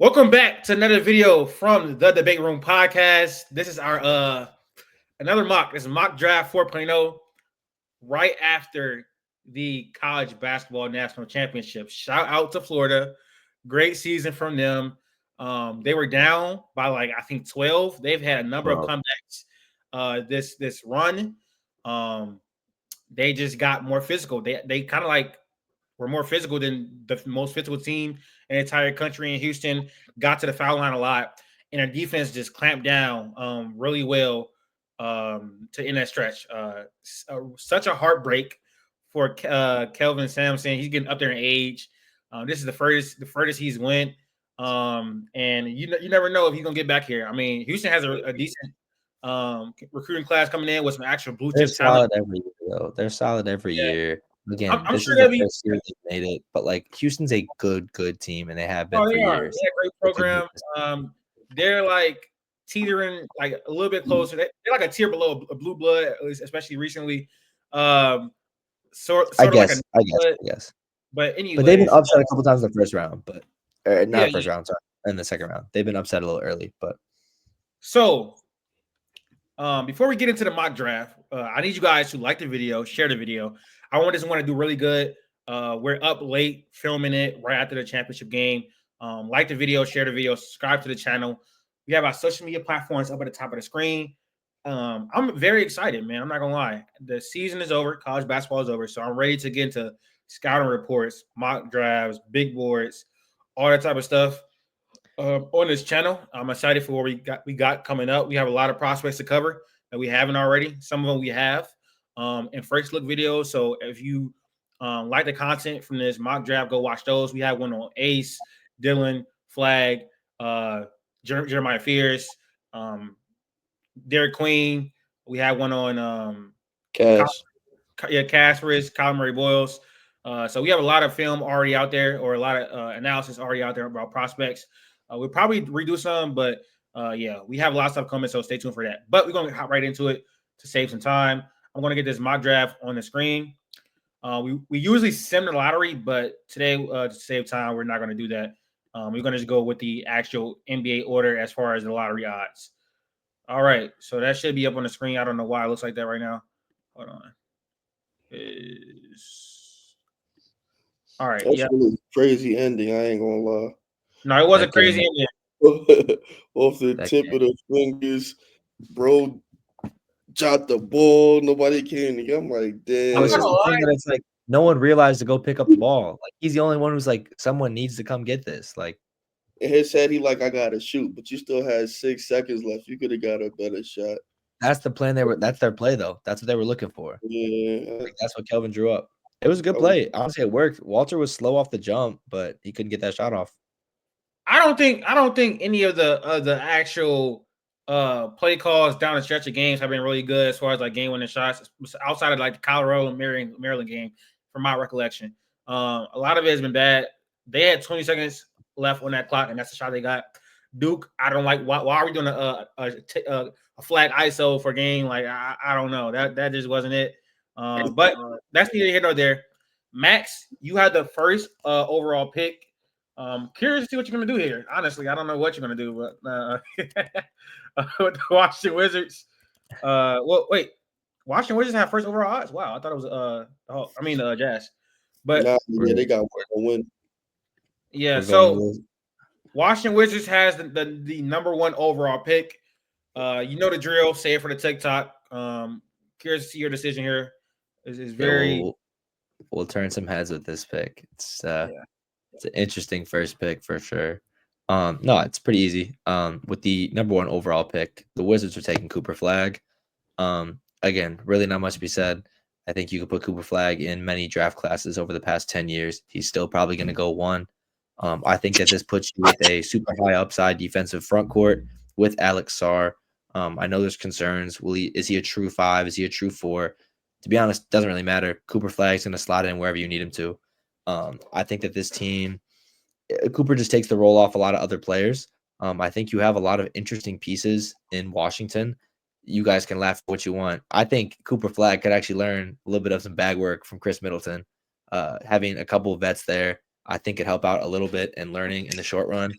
Welcome back to another video from the Debate Room podcast. This is our another mock. This is mock draft 4.0 right after the college basketball national championship. Shout out to Florida. Great season from them. They were down by I think 12. They've had a number of comebacks this run. They just got more physical. They kind of were more physical than the most physical team in the entire country in Houston, got to the foul line a lot, and their defense just clamped down really well to end that stretch. Such a heartbreak for Kelvin Sampson. He's getting up there in age. This is the furthest he's went. And you never know if he's gonna get back here. I mean, Houston has a decent recruiting class coming in with some actual blue chip talent. Every year, though. They're solid every year. Again, I'm this sure is the first year they made it, but Houston's a good team, and they have been for years. Yeah, great program. They're teetering a little bit closer. They're like a tier below a blue blood, especially recently. Sort I of guess. But anyway, but they've been upset a couple times in the first round, but not first round, sorry, in the second round. They've been upset a little early, but so before we get into the mock draft, I need you guys to like the video, share the video. I want to do really good. We're up late filming it right after the championship game. Like the video, share the video, subscribe to the channel. We have our social media platforms up at the top of the screen. I'm very excited, man. I'm not gonna lie. The season is over, college basketball is over, so I'm ready to get into scouting reports, mock drafts, big boards, all that type of stuff on this channel. I'm excited for what we got coming up. We have a lot of prospects to cover that we haven't already. Some of them we have in first look videos. So if you like the content from this mock draft, go watch those. We have one on Ace, Dylan, Flag, Jeremiah Fierce, Derek Queen. We have one on Casper's, Colin Murray Boyles. So we have a lot of film already out there, or a lot of analysis already out there about prospects. We'll probably redo some, but yeah, we have a lot of stuff coming, so stay tuned for that. But we're going to hop right into it to save some time. I'm going to get this mock draft on the screen. We usually sim the lottery, but today, to save time, we're not going to do that. We're going to just go with the actual NBA order as far as the lottery odds. All right, so that should be up on the screen. I don't know why it looks like that right now. Hold on. All right. That's a really crazy ending. I ain't gonna lie. No, it was a crazy ending. Off the tip of the fingers, bro. Shot the ball. Nobody came. I'm like, damn. I was just saying that it's no one realized to go pick up the ball. He's the only one who's someone needs to come get this. In his head, he I gotta shoot, but you still had 6 seconds left. You could have got a better shot. That's the plan. That's their play, though. That's what they were looking for. Yeah, that's what Kelvin drew up. It was a good play. Honestly, it worked. Walter was slow off the jump, but he couldn't get that shot off. I don't think any of the actual play calls down the stretch of games have been really good as far as game winning shots outside of the Colorado and Maryland game, from my recollection. A lot of it has been bad. They had 20 seconds left on that clock, and that's the shot they got. Duke, I don't like. Why are we doing a flag ISO for a game? I don't know. That just wasn't it. But that's neither here nor there. Max, you had the first overall pick. Curious to see what you're gonna do here. Honestly, I don't know what you're gonna do, but with the Washington Wizards. Well, wait, Washington Wizards have first overall odds. Wow, I thought it was Jazz. But yeah, they got one win. Yeah, so Washington Wizards has the number one overall pick. You know the drill. Say it for the TikTok. Curious to see your decision here. Is very. We'll turn some heads with this pick. It's an interesting first pick for sure. No, it's pretty easy. With the number one overall pick, the Wizards are taking Cooper Flag. Again, really not much to be said. I think you could put Cooper Flag in many draft classes over the past 10 years. He's still probably going to go one. I think that this puts you with a super high upside defensive front court with Alex Sarr. I know there's concerns. Is he a true 5? Is he a true 4? To be honest, doesn't really matter. Cooper Flag's going to slot in wherever you need him to. I think that this team, Cooper just takes the role off a lot of other players. I think you have a lot of interesting pieces in Washington. You guys can laugh at what you want. I think Cooper Flag could actually learn a little bit of some bag work from Chris Middleton. Having a couple of vets there, I think could help out a little bit in learning in the short run.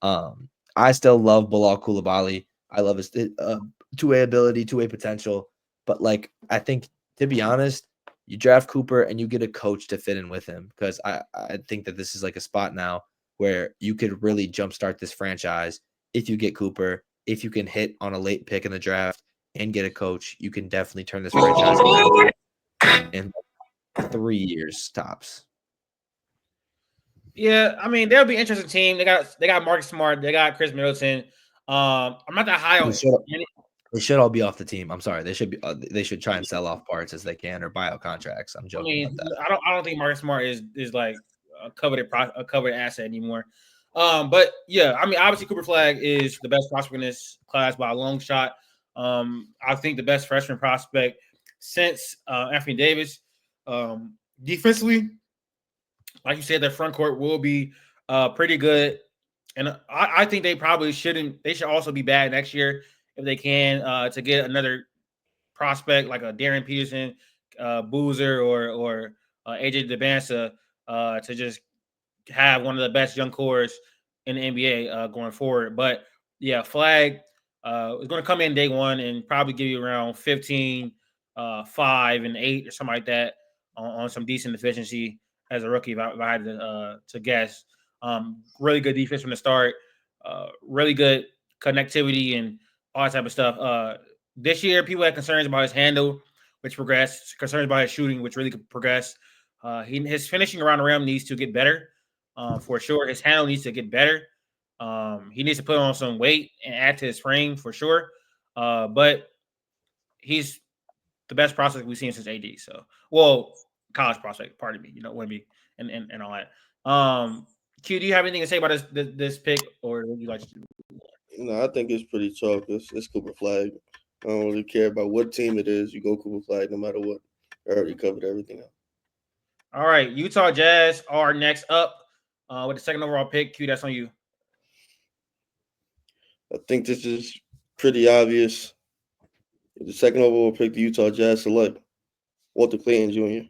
I still love Bilal Coulibaly. I love his two-way ability, two-way potential. But like, I think, to be honest, you draft Cooper and you get a coach to fit in with him, because I think that this is like a spot now where you could really jumpstart this franchise if you get Cooper. If you can hit on a late pick in the draft and get a coach, you can definitely turn this franchise around in 3 years tops. Yeah, I mean, they'll be an interesting team. They got Marcus Smart, they got Chris Middleton. I'm not that high on They should all be off the team. I'm sorry. They should be. They should try and sell off parts as they can or buy out contracts. I'm joking about that. I don't think Marcus Smart is like a coveted asset anymore. But yeah, I mean, obviously Cooper Flag is the best prospect in this class by a long shot. I think the best freshman prospect since Anthony Davis. Defensively, like you said, their front court will be pretty good, and I think they probably shouldn't. They should also be bad next year if they can to get another prospect like a Darren Peterson, Boozer, or AJ DeBansa to just have one of the best young cores in the NBA going forward. But yeah, Flag is going to come in day one and probably give you around 15, 5, and 8 or something like that on some decent efficiency as a rookie, if I had to guess. Really good defense from the start, really good connectivity and all that type of stuff. This year, people had concerns about his handle, which progressed, concerns about his shooting, which really progressed. His finishing around the rim needs to get better, for sure. His handle needs to get better. He needs to put on some weight and add to his frame, for sure. But he's the best prospect we've seen since AD. So, well, college prospect, pardon me, Wemby and all that. Q, do you have anything to say about this pick, or would you like to? No, I think it's pretty chalk. It's Cooper Flag. I don't really care about what team it is. You go Cooper Flag no matter what. I already covered everything else. All right, Utah Jazz are next up with the second overall pick. Q, that's on you. I think this is pretty obvious. The second overall pick, the Utah Jazz select Walter Clayton Jr.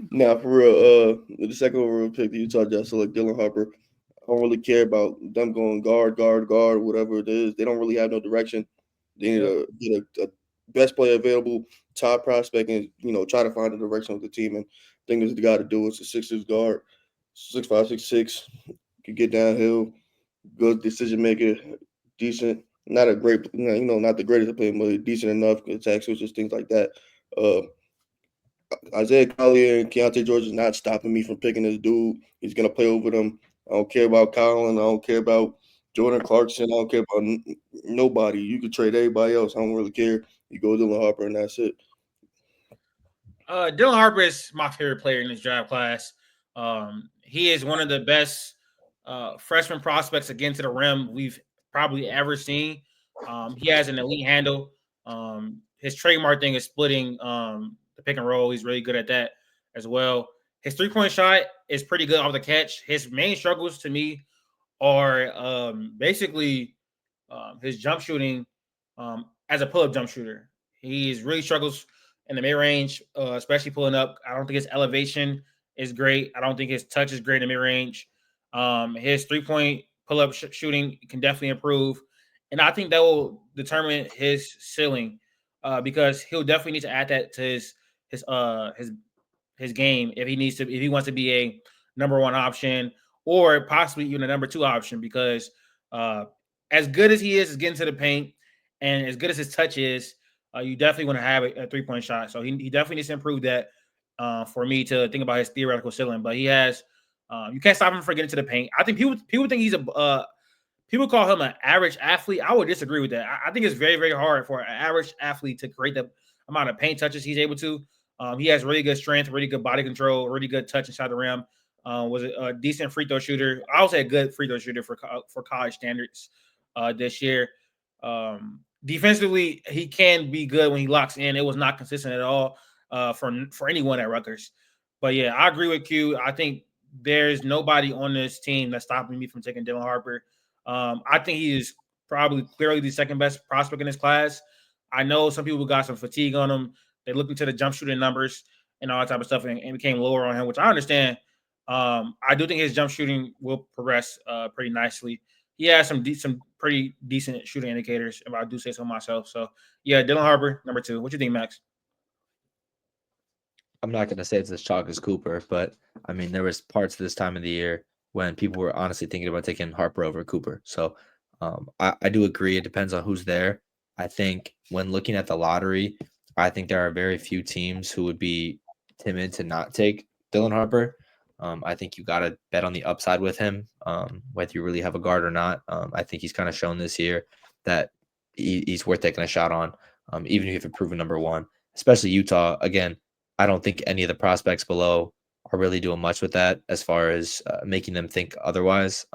Nah, for real. The second overall pick, the Utah Jazz select Dylan Harper. I don't really care about them going guard, whatever it is. They don't really have no direction. They need to get a best player available, top prospect, and try to find a direction with the team. And I think this is the guy to do it. It's a Sixers guard, 6'5", 6'6", can get downhill, good decision maker, decent. Not a great, not the greatest player, but decent enough. Attack switches, things like that. Isaiah Collier and Keontae George is not stopping me from picking this dude. He's gonna play over them. I don't care about Colin. I don't care about Jordan Clarkson. I don't care about nobody. You could trade everybody else. I don't really care. You go Dylan Harper, and that's it. Dylan Harper is my favorite player in this draft class. He is one of the best freshman prospects again to the rim we've probably ever seen. He has an elite handle. His trademark thing is splitting the pick and roll. He's really good at that as well. His three-point shot is pretty good off the catch. His main struggles to me are basically his jump shooting as a pull-up jump shooter. He really struggles in the mid-range, especially pulling up. I don't think his elevation is great. I don't think his touch is great in the mid-range. His three-point pull-up shooting can definitely improve. And I think that will determine his ceiling because he'll definitely need to add that to his game if he wants to be a number one option or possibly even a number two option, because as good as he is getting to the paint and as good as his touch is, you definitely want to have a three-point shot. So he definitely needs to improve that for me to think about his theoretical ceiling. But he has you can't stop him from getting to the paint. I think people think he's people call him an average athlete. I would disagree with that. I think it's very, very hard for an average athlete to create the amount of paint touches he's able to. He has really good strength, really good body control, really good touch inside the rim. Was a decent free throw shooter. I would say a good free throw shooter for college standards this year. Defensively, he can be good when he locks in. It was not consistent at all for anyone at Rutgers. But yeah, I agree with Q. I think there's nobody on this team that's stopping me from taking Dylan Harper. I think he is probably clearly the second best prospect in this class. I know some people got some fatigue on him. They look into the jump shooting numbers. and all that type of stuff, and became lower on him, which I understand. I do think his jump shooting will progress pretty nicely. He has some pretty decent shooting indicators, if I do say so myself. So yeah, Dylan Harper, number 2. What you think, Max? I'm not going to say it's as chalk as Cooper, but I mean, there was parts of this time of the year when people were honestly thinking about taking Harper over Cooper. So I do agree. It depends on who's there. I think when looking at the lottery, I think there are very few teams who would be timid to not take Dylan Harper. I think you got to bet on the upside with him, whether you really have a guard or not. I think he's kind of shown this year that he's worth taking a shot on, even if you have proven number 1, especially Utah. Again, I don't think any of the prospects below are really doing much with that as far as making them think otherwise.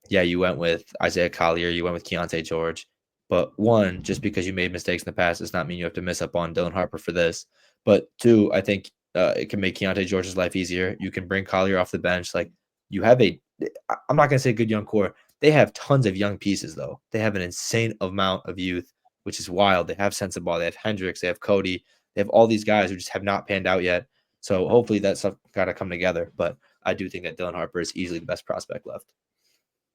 Yeah, you went with Isaiah Collier, you went with Keontae George, but 1, just because you made mistakes in the past does not mean you have to miss up on Dylan Harper for this. But 2, I think it can make Keontae George's life easier. You can bring Collier off the bench. Like, you have I'm not going to say good young core. They have tons of young pieces, though. They have an insane amount of youth, which is wild. They have Sensabaugh, they have Hendricks, they have Cody. They have all these guys who just have not panned out yet. So hopefully that stuff got to come together. But I do think that Dylan Harper is easily the best prospect left.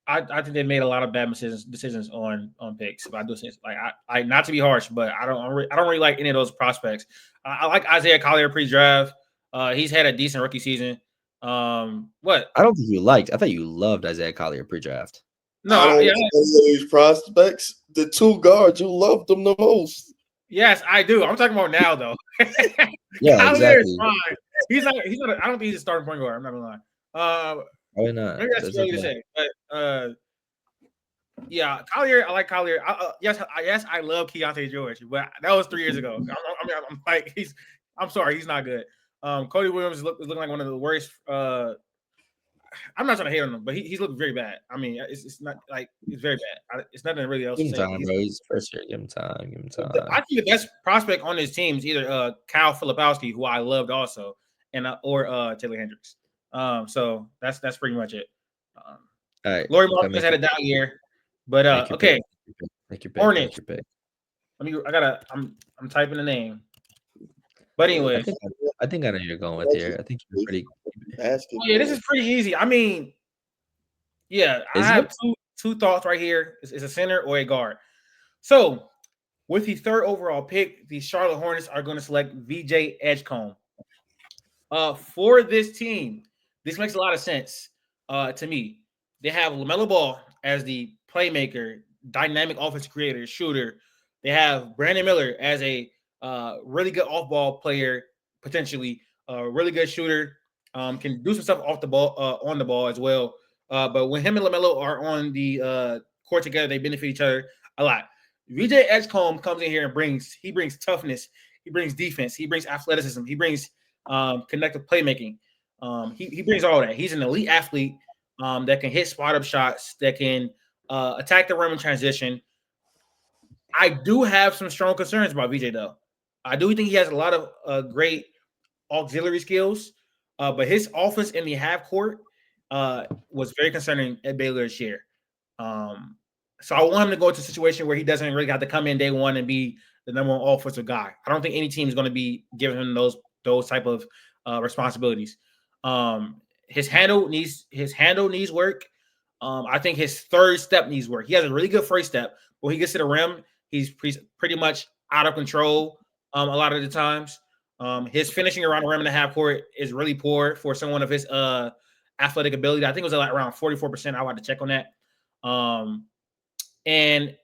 I think they made a lot of bad decisions on picks. But I do think, like, I not to be harsh, but I don't really like any of those prospects. I like Isaiah Collier pre-draft. He's had a decent rookie season. What? I don't think you liked. I thought you loved Isaiah Collier pre-draft. No, I don't like these prospects. The 2 guards, you love them the most. Yes, I do. I'm talking about now, though. Yeah, exactly. Fine. He's not. I don't think he's a starting point guard. I'm not gonna lie. Why not? Maybe that's what you say. But yeah, Collier. I like Collier. Yes, I love Keontae George, but that was 3 years ago. I'm like, I'm sorry, he's not good. Cody Williams is looking like one of the worst. I'm not trying to hate on him, but he's looked very bad. I mean, it's not like it's very bad. It's nothing really else. Give him time, bro. He's first year. Give him time. I think the best prospect on his team is either Kyle Filipowski, who I loved also, and or Taylor Hendricks. So that's pretty much it. All right. Laurie Marcus had a down year, but okay. Make your pick. Hornets. I'm typing the name. But anyway, I think I know you're going with here. I think you're pretty. Yeah, this is pretty easy. I mean, yeah, I have two thoughts right here. Is a center or a guard. So, with the 3rd overall pick, the Charlotte Hornets are going to select VJ Edgecombe. For this team, this makes a lot of sense to me. They have LaMelo Ball as the playmaker, dynamic offense creator, shooter. They have Brandon Miller as a really good off-ball player, potentially a really good shooter. Can do some stuff off the ball, on the ball as well. But when him and LaMelo are on the court together, they benefit each other a lot. VJ Edgecombe comes in here and brings toughness, he brings defense, he brings athleticism, he brings connective playmaking. He brings all that. He's an elite athlete that can hit spot-up shots, that can attack the rim in transition. I do have some strong concerns about VJ, though. I do think he has a lot of great auxiliary skills, but his offense in the half court was very concerning at Baylor this year. So I want him to go into a situation where he doesn't really have to come in day one and be the number 1 offensive guy. I don't think any team is going to be giving him those type of responsibilities. His handle needs work. I think his 3rd step needs work. He has a really good first step, but when he gets to the rim, he's pretty much out of control a lot of the times. His finishing around the rim in the half court is really poor for someone of his athletic ability. I think it was like around 44%. I had to check on that. And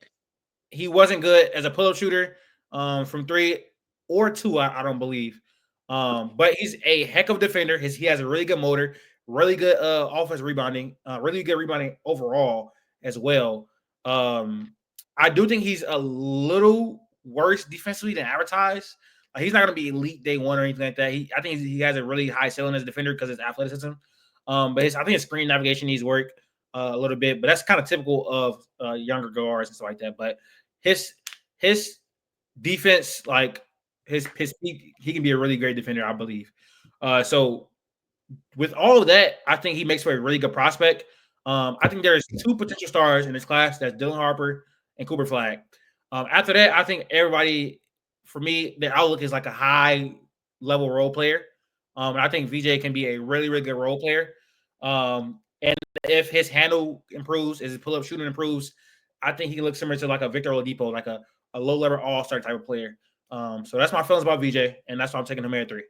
he wasn't good as a pull-up shooter from 3 or 2, I don't believe. But he's a heck of a defender. He has a really good motor, really good offense rebounding, really good rebounding overall as well. I do think he's a little worse defensively than advertised. He's not going to be elite day one or anything like that. I think he has a really high ceiling as a defender because of his athleticism. But I think his screen navigation needs work a little bit. But that's kind of typical of younger guards and stuff like that. But his defense, like his peak, he can be a really great defender, I believe. So with all of that, I think he makes for a really good prospect. I think there's 2 potential stars in this class. That's Dylan Harper and Cooper Flagg. After that, I think everybody, for me, their outlook is like a high level role player. And I think VJ can be a really, really good role player. And if his handle improves, as his pull-up shooting improves, I think he looks similar to like a Victor Oladipo, like a low-level all-star type of player. So that's my feelings about VJ, and that's why I'm taking him at 3,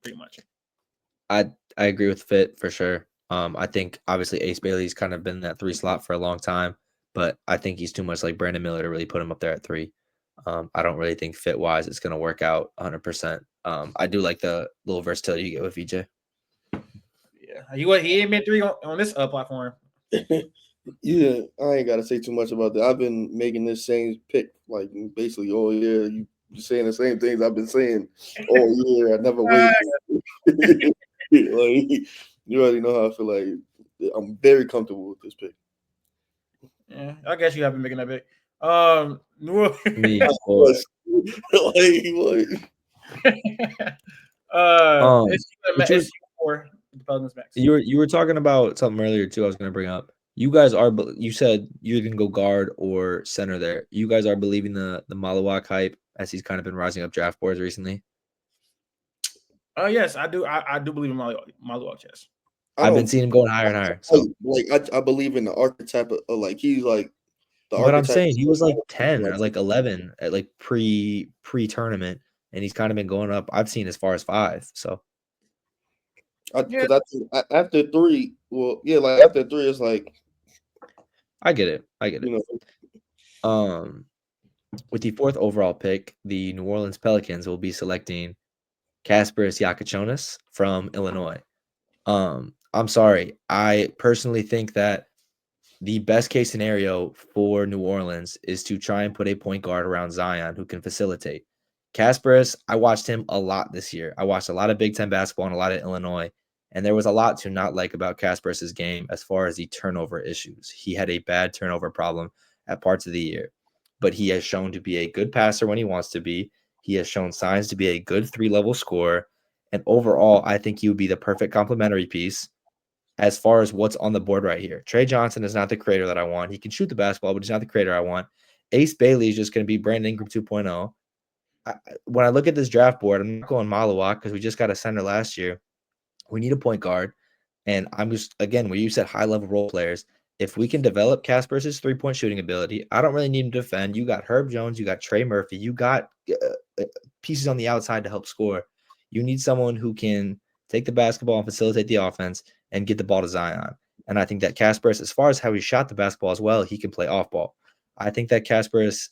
pretty much. I agree with Fit for sure. I think obviously Ace Bailey's kind of been in that 3 slot for a long time, but I think he's too much like Brandon Miller to really put him up there at 3. I don't really think fit wise it's going to work out 100%. I do like the little versatility you get with VJ. Yeah, he ain't been 3 on this platform. Yeah, I ain't gotta say too much about that. I've been making this same pick like basically all year. You saying the same things I've been saying all year. I never wait. Like, you already know how I feel. Like I'm very comfortable with this pick. Yeah, I guess you have been making that pick. Me, of course. It's for the Pelicans max. You were talking about something earlier too. I was going to bring up. You guys are. You said you can go guard or center there. You guys are believing the Malawak hype as he's kind of been rising up draft boards recently. Yes, I do. I do believe in Malawak. Yes, I've been seeing him going higher and higher. So I believe in the archetype of like he's like the. But I'm saying he was like 10 or like 11 at like pre tournament, and he's kind of been going up. I've seen as far as 5. So. Because after 3, like after 3, it's like I get it. You know. With the 4th overall pick, the New Orleans Pelicans will be selecting Kasparas Yakachonis from Illinois. I'm sorry. I personally think that the best case scenario for New Orleans is to try and put a point guard around Zion who can facilitate. Kasparas, I watched him a lot this year. I watched a lot of Big Ten basketball and a lot of Illinois. And there was a lot to not like about Kasparas' game as far as the turnover issues. He had a bad turnover problem at parts of the year, but he has shown to be a good passer when he wants to be. He has shown signs to be a good 3-level scorer. And overall, I think he would be the perfect complementary piece as far as what's on the board right here. Trey Johnson is not the creator that I want. He can shoot the basketball, but he's not the creator I want. Ace Bailey is just going to be Brandon Ingram 2.0. When I look at this draft board, I'm not going Malawak because we just got a center last year. We need a point guard. And I'm just, again, where you said high-level role players, if we can develop Kasparas' 3-point shooting ability, I don't really need him to defend. You got Herb Jones, you got Trey Murphy, you got pieces on the outside to help score. You need someone who can take the basketball and facilitate the offense and get the ball to Zion. And I think that Kasparas, as far as how he shot the basketball as well, he can play off ball. I think that Kasparas,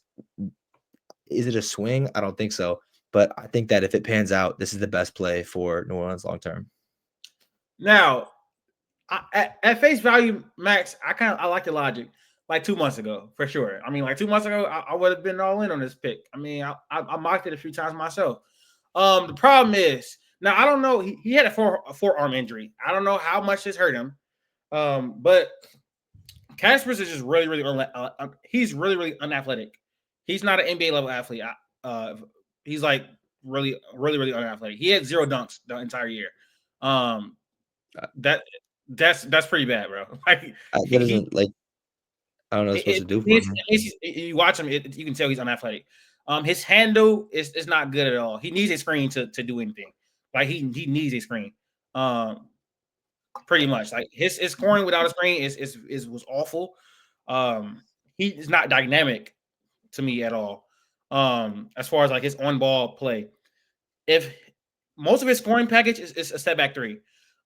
is it a swing? I don't think so. But I think that if it pans out, this is the best play for New Orleans long term. Now, at face value, Max, I like the logic. Like 2 months ago, for sure. I mean, like 2 months ago, I would have been all in on this pick. I mean, I mocked it a few times myself. The problem is, now I don't know. He had a forearm injury. I don't know how much this hurt him. But Kasparas is just really, really he's really, really unathletic. He's not an NBA level athlete. He's like really, really, really unathletic. He had 0 dunks the entire year. That's pretty bad, bro. Like that isn't like I don't know what it's supposed to do for him. You watch him, you can tell he's unathletic. His handle is not good at all. He needs a screen to do anything. Like he needs a screen. Pretty much. Like his scoring without a screen was awful. He is not dynamic to me at all. As far as like his on-ball play. If most of his scoring package is a step back 3.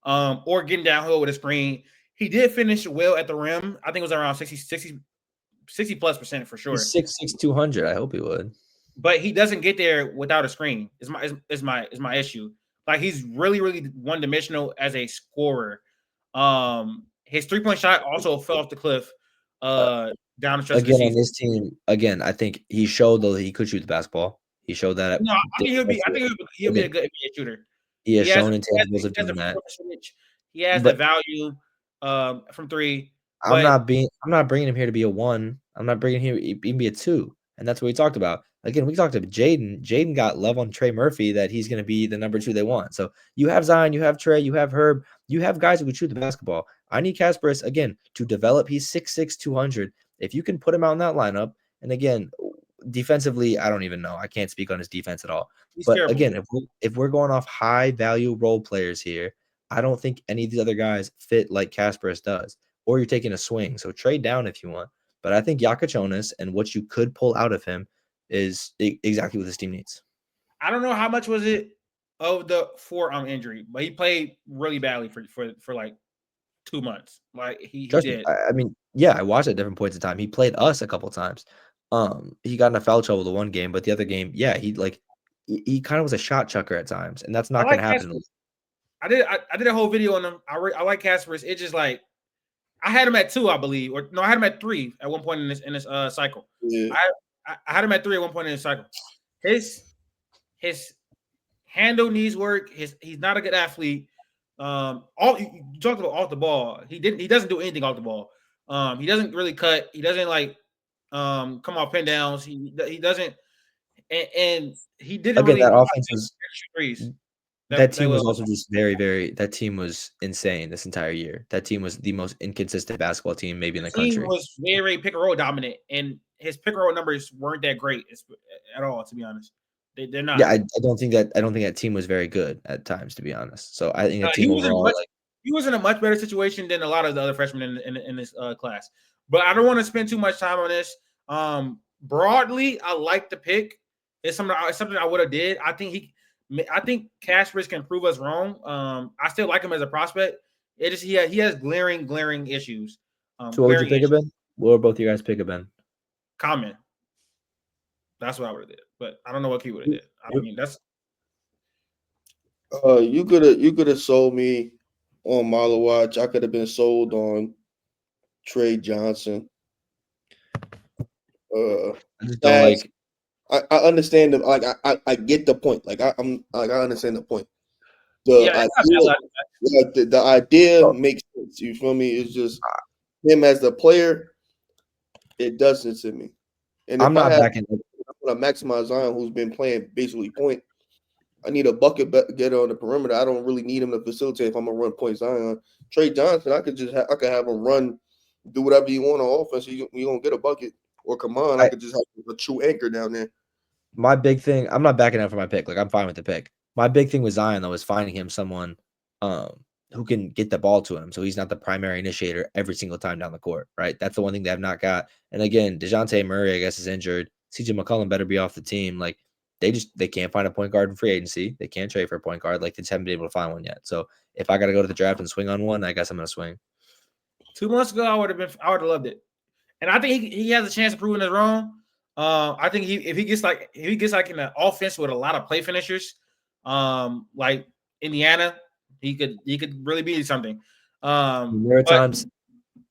Or getting downhill with a screen. He did finish well at the rim. I think it was around 60+% for sure. He's 6'6", 200. I hope he would. But he doesn't get there without a screen. Is my issue. Like he's really, really one-dimensional as a scorer. His 3-point shot also fell off the cliff down the stretch of the season. On this team, I think he showed though that he could shoot the basketball. He showed that. No, I think he'll be a good NBA shooter. He has shown intangibles of doing that. He has the value from 3. I'm not bringing him here to be a 1. I'm not bringing him here to be a 2. And that's what we talked about. Again, we talked about Jaden. Jaden got love on Trey Murphy that he's going to be the number 2 they want. So you have Zion, you have Trey, you have Herb, you have guys who can shoot the basketball. I need Kasparas, again, to develop. He's 6'6", 200. If you can put him out in that lineup, and again, defensively, I don't even know. I can't speak on his defense at all. He's But terrible. again, if we're going off high value role players here, I don't think any of these other guys fit like Kasparis does. Or you're taking a swing. So trade down if you want. But I think Jonas and what you could pull out of him is exactly what this team needs. I don't know how much was it of the forearm injury, but he played really badly for like 2 months. Like he did. I mean, yeah, I watched at different points in time. He played us a couple times. He got in a foul trouble the one game, but the other game, yeah, he kind of was a shot chucker at times, and that's not going to happen. I did a whole video on him. I like Kasparis. It's just like I had him at 2, I believe, or no, I had him at 3 at one point in this cycle. Yeah. I had him at 3 at one point in the cycle. His handle needs work. He's not a good athlete. You talked about off the ball. He doesn't do anything off the ball. He doesn't really cut. He doesn't like come off pin downs. He doesn't, and he didn't again. really. That offense was threes. That team was also just very, very. That team was insane this entire year. That team was the most inconsistent basketball team maybe in the country. He was very pick and roll dominant, and his pick and roll numbers weren't that great at all, to be honest. They're not. Yeah, I don't think that team was very good at times, to be honest. So I think that team overall, he was in a much better situation than a lot of the other freshmen in this class. But I don't want to spend too much time on this. Broadly, I like the pick. It's something I would have did. I think Kasparis can prove us wrong. I still like him as a prospect. It just he has glaring issues. So what would you pick have been? What would both of you guys pick have been? Common. That's what I would have did, but I don't know what he would have did. I mean, that's. You could have sold me on Milo Watch. I could have been sold on Trey Johnson. I just don't like. I understand I get the point. I understand the point. The idea makes sense. You feel me? It's just him as the player. It doesn't to me. And I'm not backing. I want to maximize Zion, who's been playing basically point. I need a bucket getter on the perimeter. I don't really need him to facilitate if I'm gonna run point Zion. Trey Johnson, I could have him run, do whatever you want on offense. You gonna get a bucket. Or come on, I could just have a true anchor down there. My big thing, I'm not backing out for my pick. I'm fine with the pick. My big thing with Zion though is finding him someone who can get the ball to him, so he's not the primary initiator every single time down the court. Right, that's the one thing they have not got. And again, DeJounte Murray, I guess, is injured. CJ McCollum better be off the team. They can't find a point guard in free agency. They can't trade for a point guard. They just haven't been able to find one yet. So if I got to go to the draft and swing on one, I guess I'm gonna swing. 2 months ago, I would have loved it, and I think he has a chance of proving it wrong. I think if he gets in an offense with a lot of play finishers, like Indiana, he could really be something. There are times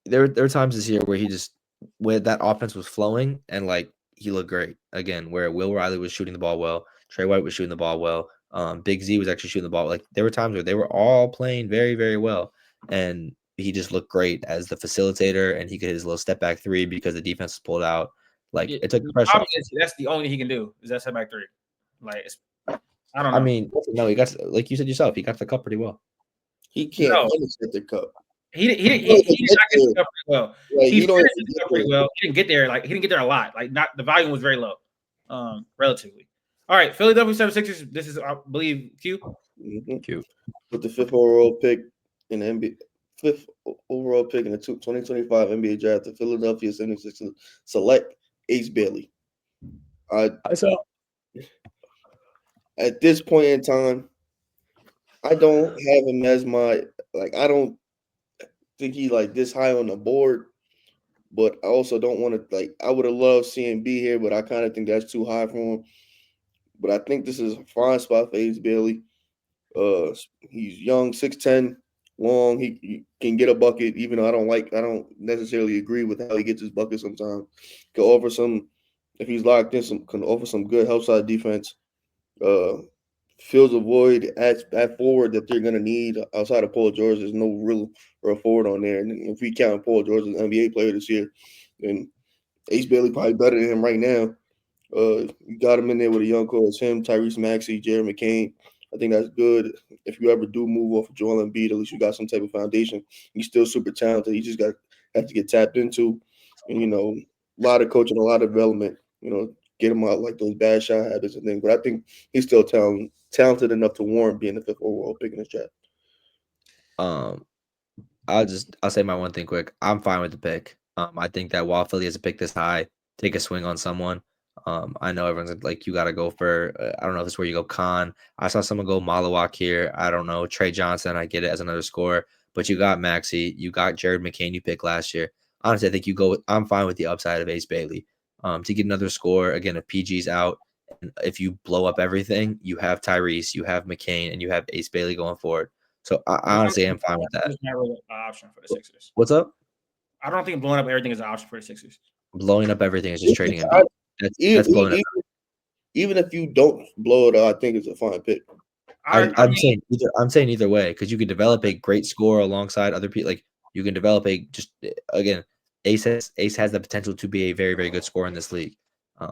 this year where that offense was flowing and he looked great again. Where Will Riley was shooting the ball well, Trey White was shooting the ball well, Big Z was actually shooting the ball. There were times where they were all playing very, very well, and he just looked great as the facilitator, and he could hit his little step back 3 because the defense was pulled out. It took the pressure. That's the only thing he can do is that step back 3. I don't know. I mean, no, he got, like you said yourself, he got the cup pretty well. He can't finish at the cup. He didn't get the cup pretty well. He finished the cup pretty well. He didn't get there. He didn't get there a lot. Not the volume was very low, relatively. All right, Philadelphia 76ers. This is, I believe, Q. Mm-hmm. Q. With the 5th overall pick in the NBA. 5th overall pick in the 2025 NBA draft, the Philadelphia 76ers select Ace Bailey. I saw. At this point in time, I don't have him as my I don't think he this high on the board, but I also don't want to I would have loved seeing him be here, but I kind of think that's too high for him. But I think this is a fine spot for Ace Bailey. He's young, 6'10", long. He can get a bucket, even though I don't necessarily agree with how he gets his bucket sometimes. Can offer some, if he's locked in, can offer some good help side defense. Fills a void at forward that they're gonna need outside of Paul George. There's no real forward on there. And if we count Paul George as an NBA player this year, then Ace Bailey probably better than him right now. You got him in there with a young core. It's him, Tyrese Maxey, Jared McCain. I think that's good. If you ever do move off of Joel Embiid, at least you got some type of foundation. He's still super talented. He just have to get tapped into. And, a lot of coaching, a lot of development. get him out like those bad shot habits and things. But I think he's still talented enough to warrant being the 5th overall pick in this draft. I'll say my one thing quick. I'm fine with the pick. I think that while Philly has a pick this high, take a swing on someone. I know everyone's like, you got to go for, I don't know if it's where you go Khan. I saw someone go Malawak here. I don't know. Trey Johnson, I get it as another scorer. But you got Maxey. You got Jared McCain you picked last year. Honestly, I think I'm fine with the upside of Ace Bailey. To get another score, again, if PG's out, and if you blow up everything, you have Tyrese, you have McCain, and you have Ace Bailey going forward. So I honestly am fine with that. It's not really an option for the Sixers. What's up? I don't think blowing up everything is an option for the Sixers. Blowing up everything is just trading Embiid. That's blowing up. Even if you don't blow it up, I think it's a fine pick. I'm saying either way, because you could develop a great score alongside other people. Like you can develop Ace has the potential to be a very, very good scorer in this league.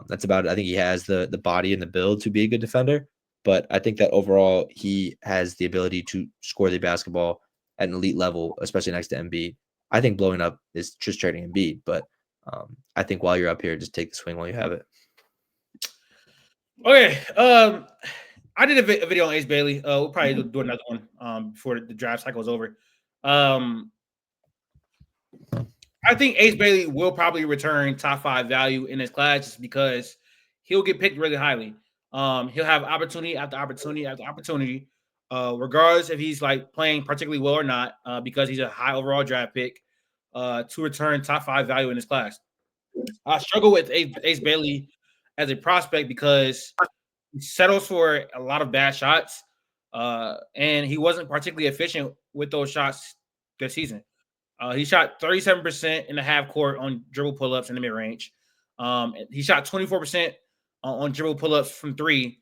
That's about it. I think he has the body and the build to be a good defender. But I think that overall he has the ability to score the basketball at an elite level, especially next to Embiid. I think blowing up is just trading Embiid, but I think while you're up here, just take the swing while you have it. Okay. I did a video on Ace Bailey. We'll probably do another one before the draft cycle is over. I think Ace Bailey will probably return top 5 value in his class just because he'll get picked really highly. He'll have opportunity after opportunity after opportunity, regardless if he's like playing particularly well or not, because he's a high overall draft pick to return top 5 value in his class. I struggle with Ace Bailey as a prospect because he settles for a lot of bad shots, and he wasn't particularly efficient with those shots this season. He shot 37% in the half court on dribble pull-ups in the mid-range. He shot 24% on dribble pull-ups from 3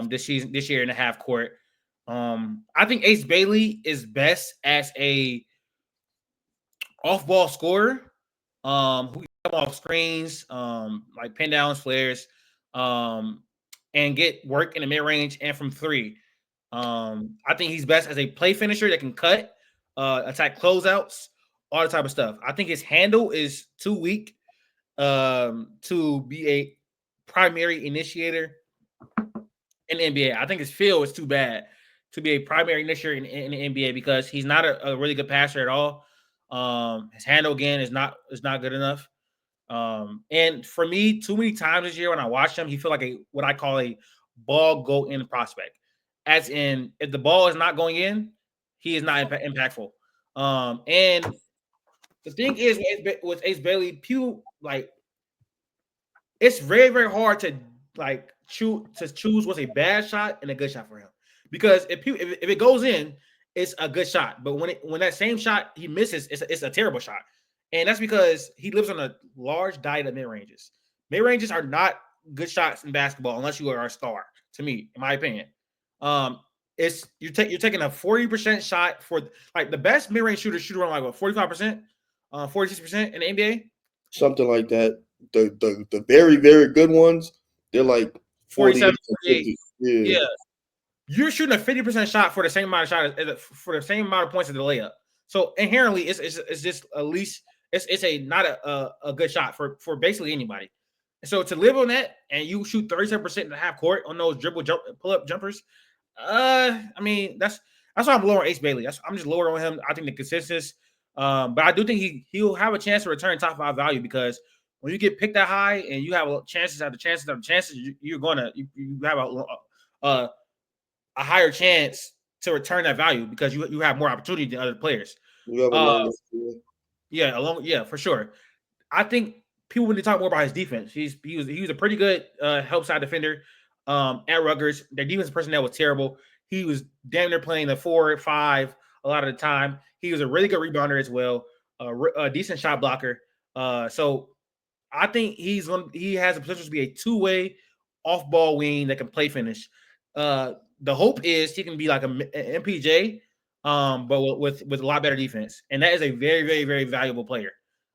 this year in the half court. I think Ace Bailey is best as a off-ball scorer who can come off screens, like pin downs, flares, and get work in the mid-range and from 3. I think he's best as a play finisher that can cut, attack closeouts, all the type of stuff. I think his handle is too weak to be a primary initiator in the NBA. I think his feel is too bad to be a primary initiator in the NBA because he's not a really good passer at all. His handle again is not good enough. And for me, too many times this year when I watched him, he felt like what I call a ball go in prospect. As in, if the ball is not going in, he is not impactful. And the thing is with Ace Bailey, it's very, very hard to choose what's a bad shot and a good shot for him. Because if it goes in, it's a good shot. But when that same shot he misses, it's a terrible shot. And that's because he lives on a large diet of mid-ranges. Mid-ranges are not good shots in basketball unless you are a star, to me, in my opinion. You're taking a 40% shot for like the best mid-range shoot around like what 45%, 46% in the NBA? Something like that. The very, very good ones, they're like 47, 48. Yeah. You're shooting a 50% shot for the same amount of shot for the same amount of points as the layup. So inherently, it's just at least it's not a good shot for basically anybody. So to live on that and you shoot 37% in the half court on those pull up jumpers, I mean that's why I'm lowering Ace Bailey. I'm just lowering on him. I think the consensus, but I do think he'll have a chance to return top 5 value because when you get picked that high and you have chances after chances, you have a higher chance to return that value because you have more opportunity than other players. Yeah, for sure. I think people need to talk more about his defense. He was a pretty good help side defender at Rutgers. Their defensive personnel was terrible. He was damn near playing the 4 or 5 a lot of the time. He was a really good rebounder as well, a decent shot blocker. So I think he has the potential to be a 2-way off-ball wing that can play finish. The hope is he can be like an MPJ, but with a lot better defense. And that is a very, very, very valuable player.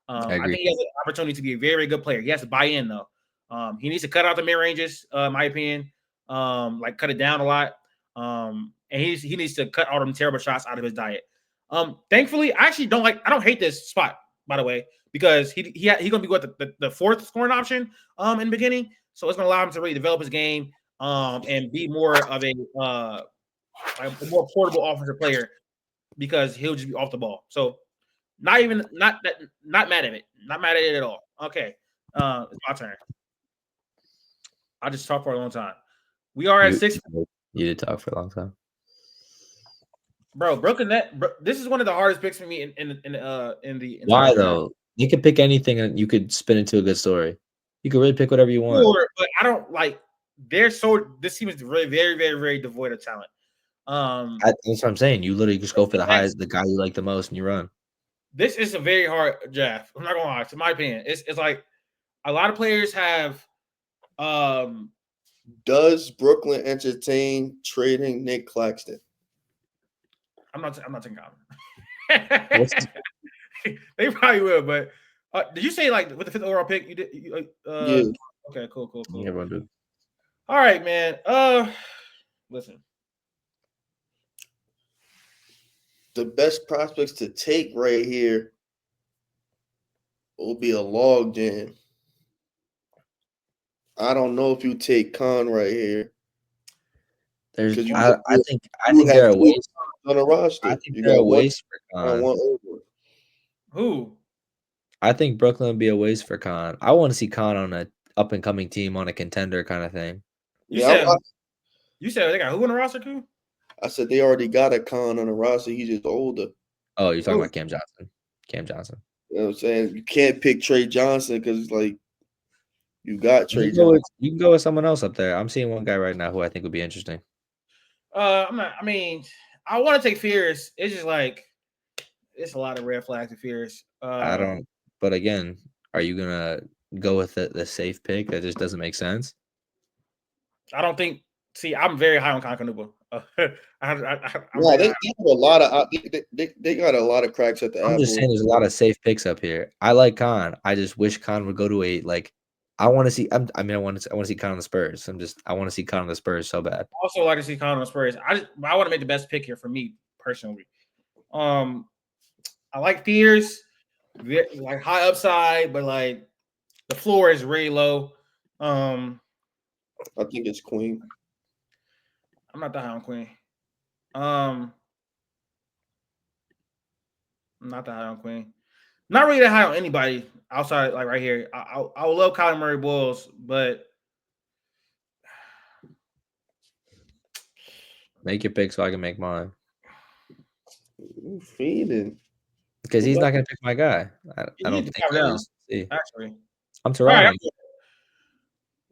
I think he has an opportunity to be a very, very good player. He has to buy in, though. He needs to cut out the mid-ranges, in my opinion, like cut it down a lot. And he needs to cut all them terrible shots out of his diet. Thankfully, I don't hate this spot, by the way, because he's going to be the 4th scoring option in the beginning. So it's going to allow him to really develop his game and be more of a more portable offensive player because he'll just be off the ball. So not mad at it. Not mad at it at all. Okay. It's my turn. I just talked for a long time. We are at 6. You did talk for a long time. Bro, Brooklyn Nets. This is one of the hardest picks for me in the. Why though? You could pick anything and you could spin into a good story. You could really pick whatever you want. Sure, but I don't like. This team is really very, very, very devoid of talent. That's what I'm saying. You literally just go for the guy you like the most, and you run. This is a very hard draft. I'm not gonna lie. To my opinion, it's like a lot of players have. Does Brooklyn entertain trading Nick Claxton? I'm not taking comment. They probably will, but did you say like with the 5th overall pick? You did. Yeah. Okay. Cool. Everyone did. All right, man. Listen. The best prospects to take right here will be a log jam. I don't know if you take Khan right here. I think there are ways on a roster. I think there are ways for Khan. Who? I think Brooklyn would be a waste for Khan. I want to see Khan on a up and coming team on a contender kind of thing. You said they got who on the roster too? I said they already got a Khan on the roster. He's just older. Oh, you're talking about Cam Johnson. Cam Johnson. You know what I'm saying? You can't pick Trey Johnson because it's like you got Trey Johnson. You can go with someone else up there. I'm seeing one guy right now who I think would be interesting. I'm not. I mean, I want to take Fierce. It's just like it's a lot of red flags to Fierce. I don't. But again, are you gonna go with the safe pick that just doesn't make sense? I don't think. See, I'm very high on Concanuba. They have a lot of. They got a lot of cracks at the. I'm just saying, there's a lot of safe picks up here. I like Khan. I just wish Khan would go to a like. I want to see. I want to see Khan on the Spurs. I want to see Khan on the Spurs so bad. I also like to see Khan on the Spurs. I want to make the best pick here for me personally. I like Fierce, like high upside, but like the floor is really low. I think it's Queen. I'm not that high on Queen. I'm not that high on Queen. Not really that high on anybody outside, like right here. I would love Kyler Murray Bulls, but make your pick so I can make mine. Ooh, feeding. Because he's not going to pick my guy. I don't think. Actually, I'm Toronto. Right.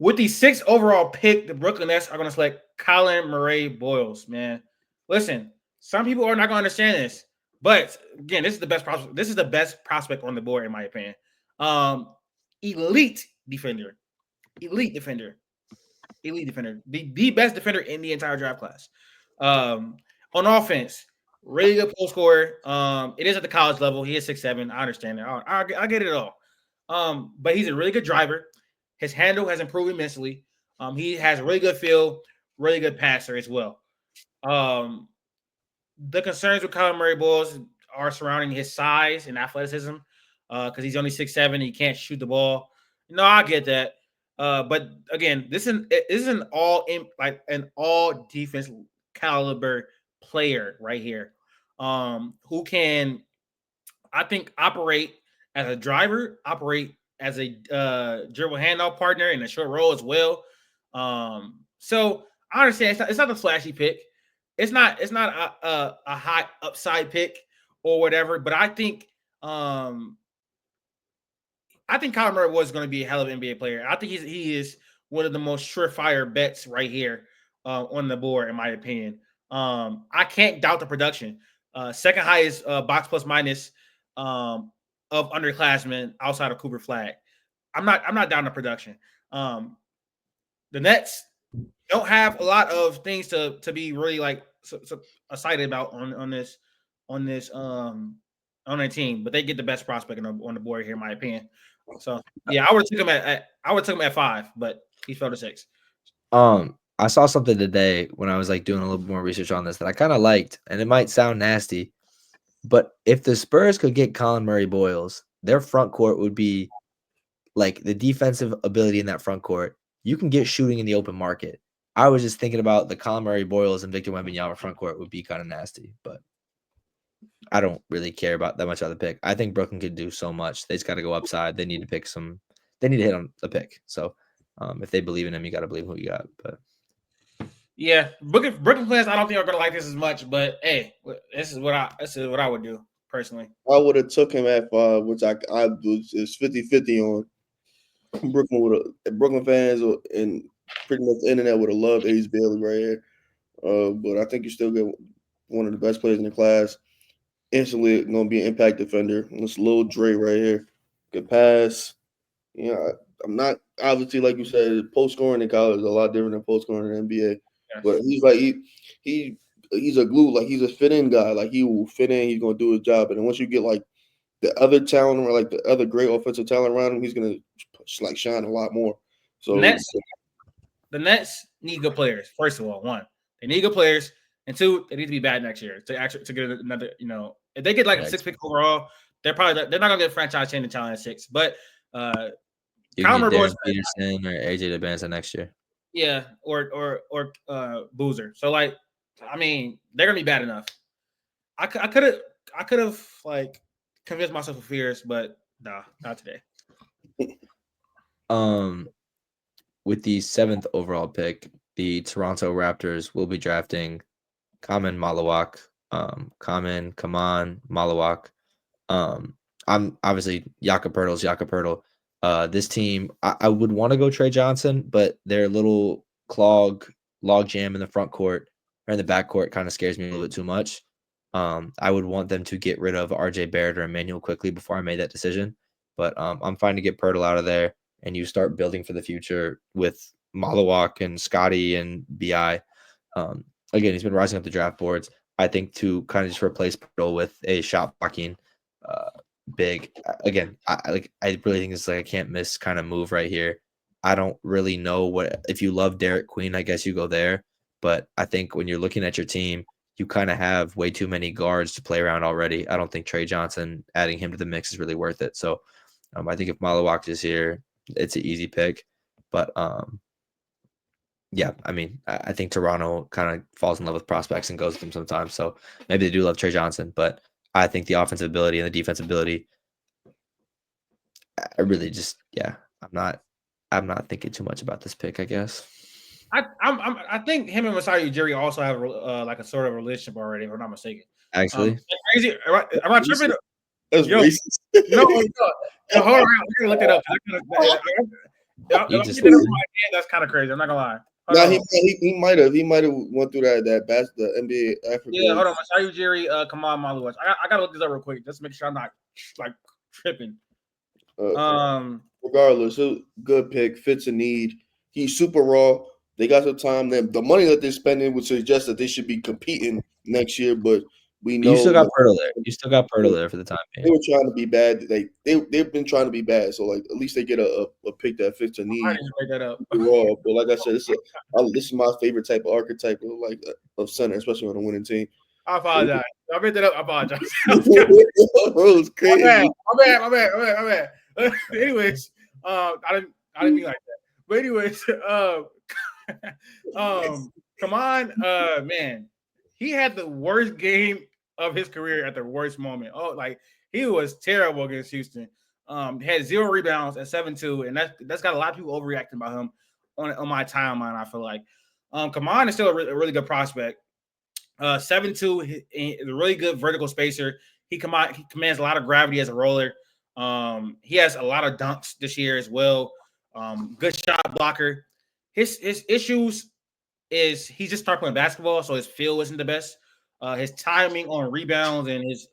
With the 6th overall pick, the Brooklyn Nets are going to select Colin Murray Boyles. Man, listen, some people are not going to understand this, but again, this is the best prospect. This is the best prospect on the board, in my opinion. Elite defender, the best defender in the entire draft class. On offense, really good post scorer. It is at the college level. He is 6'7". I understand that. I get it all. But he's a really good driver. His handle has improved immensely. He has really good feel, really good passer as well. The concerns with Colin Murray Boyles are surrounding his size and athleticism because he's only 6'7". He can't shoot the ball. No, I get that. But again, this is an all defense caliber player right here, who can, I think, operate as a driver, operate as a dribble handoff partner in a short roll as well. So I understand it's not a flashy pick. It's not a high upside pick or whatever. But I think Colin Murray was going to be a hell of an NBA player. I think he is one of the most surefire bets right here on the board, in my opinion. I can't doubt the production. Second highest box plus minus of underclassmen outside of Cooper Flag. I'm not down to production. The Nets don't have a lot of things to be really like so excited about on their team, but they get the best prospect on the board here, in my opinion. So yeah, I would have took him at 5, but he fell to 6. I saw something today when I was like doing a little bit more research on this that I kind of liked, and it might sound nasty, but if the Spurs could get Colin Murray Boyles, their front court would be like the defensive ability in that front court you can get shooting in the open market. I was just thinking about the Colin Murray Boyles and Victor Wembanyama front court would be kind of nasty, but I don't really care about that much of the pick. I think Brooklyn could do so much. They just got to go upside. They need to pick some. They need to hit on the pick. So if they believe in him, you got to believe who you got. But yeah, Brooklyn players, I don't think are gonna like this as much. But hey, this is what I would do personally. I would have took him at 5, which I was is 50-50 on. Brooklyn fans and pretty much the internet would have loved Ace Bailey right here. But I think you still get one of the best players in the class. Instantly going to be an impact defender. This little Dre right here. Good pass. I'm not obviously, like you said, post scoring in college is a lot different than post scoring in the NBA. Yes. But he's like he's a glue. Like he's a fit in guy. Like he will fit in. He's going to do his job. And then once you get like the other talent or like the other great offensive talent around him, he's going to like shine a lot more. So the Nets need good players. First of all, one, they need good players, and two, they need to be bad next year to get another. If they get like a 6 pick overall, they're not gonna get franchise changing talent at 6. But you can get Darren Peterson or AJ DeBanza next year. Yeah, or Boozer. So like, I mean, they're gonna be bad enough. I could have like convinced myself of fears, but nah, not today. With the 7th overall pick, the Toronto Raptors will be drafting Kaman Malawak. Malawak. I'm obviously Jakob Poeltl's. This team, I would want to go Trey Johnson, but their little log jam in the front court or in the back court kind of scares me a little bit too much. I would want them to get rid of RJ Barrett or Emmanuel quickly before I made that decision. But I'm fine to get Poeltl out of there, and you start building for the future with Malawak and Scotty and BI. Again, he's been rising up the draft boards. I think to kind of just replace Poeltl with a shot blocking big. Again, I really think it's like a can't miss kind of move right here. I don't really know what if you love Derek Queen, I guess you go there. But I think when you're looking at your team, you kind of have way too many guards to play around already. I don't think Trey Johnson adding him to the mix is really worth it. So I think if Malawak is here, it's an easy pick. But yeah, I mean, I think Toronto kind of falls in love with prospects and goes with them sometimes. So maybe they do love Trey Johnson, but I think the offensive ability and the defensive ability, I really just, I'm not thinking too much about this pick, I guess. I think him and Masai Ujiri also have like a sort of relationship already, if I'm not mistaken. Actually, crazy. Am I tripping? That's racist. No, hold on. We're gonna look it up. That's kind of crazy. I'm not gonna lie. No, he might have went through the NBA Africa. Yeah, hold on. Masai Ujiri, Kaman Malawak. I gotta look this up real quick just to make sure I'm not like tripping. Regardless, a good pick, fits a need. He's super raw. They got some time. The money that they're spending would suggest that they should be competing next year, but we know you still got Poeltl there. You still got Poeltl there for the time being. They were trying to be bad. They've been trying to be bad, so like at least they get a pick that fits a need. I didn't make that up. Raw, but like I said, this is my favorite type of archetype of center, especially on a winning team. I apologize. I made that up. I apologize. Bro, it's crazy. My bad. Anyways, I didn't mean like that. But anyways, come on, man. He had the worst game of his career at the worst moment. Oh, like he was terrible against Houston. Had 0 rebounds at 7-2, and that's got a lot of people overreacting about him on my timeline. I feel like Kaman is still a really good prospect. 7-2, he's a really good vertical spacer. He commands a lot of gravity as a roller. He has a lot of dunks this year as well. Good shot blocker. His issues is he just started playing basketball, so his feel isn't the best. His timing on rebounds and his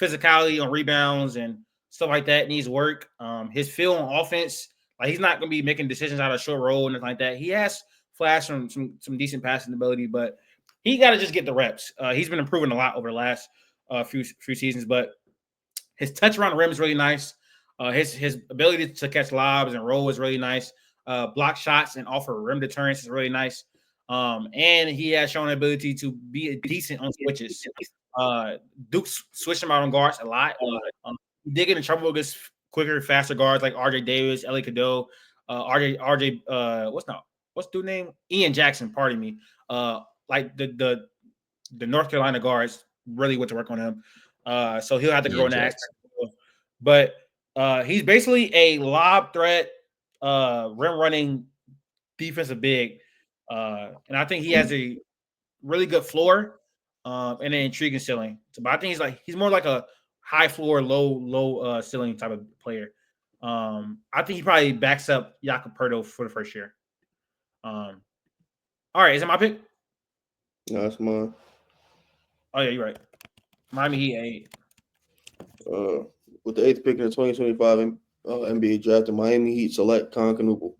physicality on rebounds and stuff like that needs work. His feel on offense, like he's not going to be making decisions out of short roll and like that. He has flash from some decent passing ability, but he got to just get the reps. He's been improving a lot over the last few seasons, but his touch around the rim is really nice. His ability to catch lobs and roll is really nice. Block shots and offer rim deterrence is really nice. And he has shown the ability to be decent on switches. Duke's switched him out on guards a lot. They get in trouble against quicker, faster guards like RJ Davis, Ellie Cadeau. RJ, what's dude name? Ian Jackson, pardon me. Like the North Carolina guards really went to work on him. So he'll have to grow in that aspect. But he's basically a lob threat, rim running defensive big. And I think he has a really good floor and an intriguing ceiling. So, but I think he's more like a high floor, low ceiling type of player. I think he probably backs up Jakob Poeltl for the first year. All right, is it my pick? No, that's mine. Oh yeah, you're right. Miami Heat 8. With the 8th pick in the 2025 NBA draft, the Miami Heat select Con Canoople.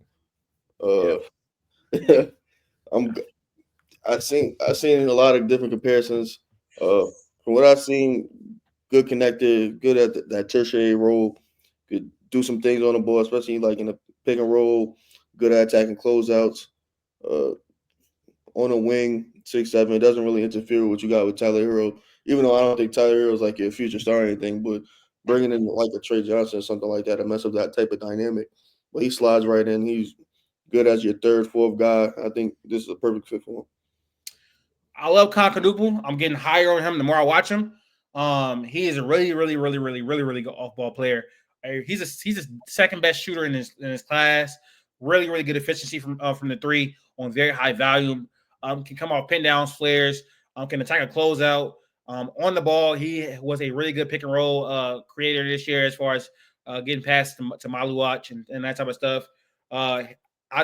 I've seen a lot of different comparisons. From what I've seen, good connector, good at that tertiary role, could do some things on the board, especially like in the pick and roll, good at attacking closeouts. On a wing, 6'7", it doesn't really interfere with what you got with Tyler Hero. Even though I don't think Tyler Hero is like your future star or anything, but bringing in like a Trey Johnson or something like that to mess up that type of dynamic. But he slides right in. He's good as your third, fourth guy. I think this is a perfect fit for him. I love Con Canoople. I'm getting higher on him the more I watch him. He is a really good off-ball player. He's a second best shooter in his class. Really good efficiency from the three on very high volume. Can come off pin downs, flares. Can attack a closeout. On the ball, he was a really good pick and roll creator this year as far as getting past to Maluach and that type of stuff. I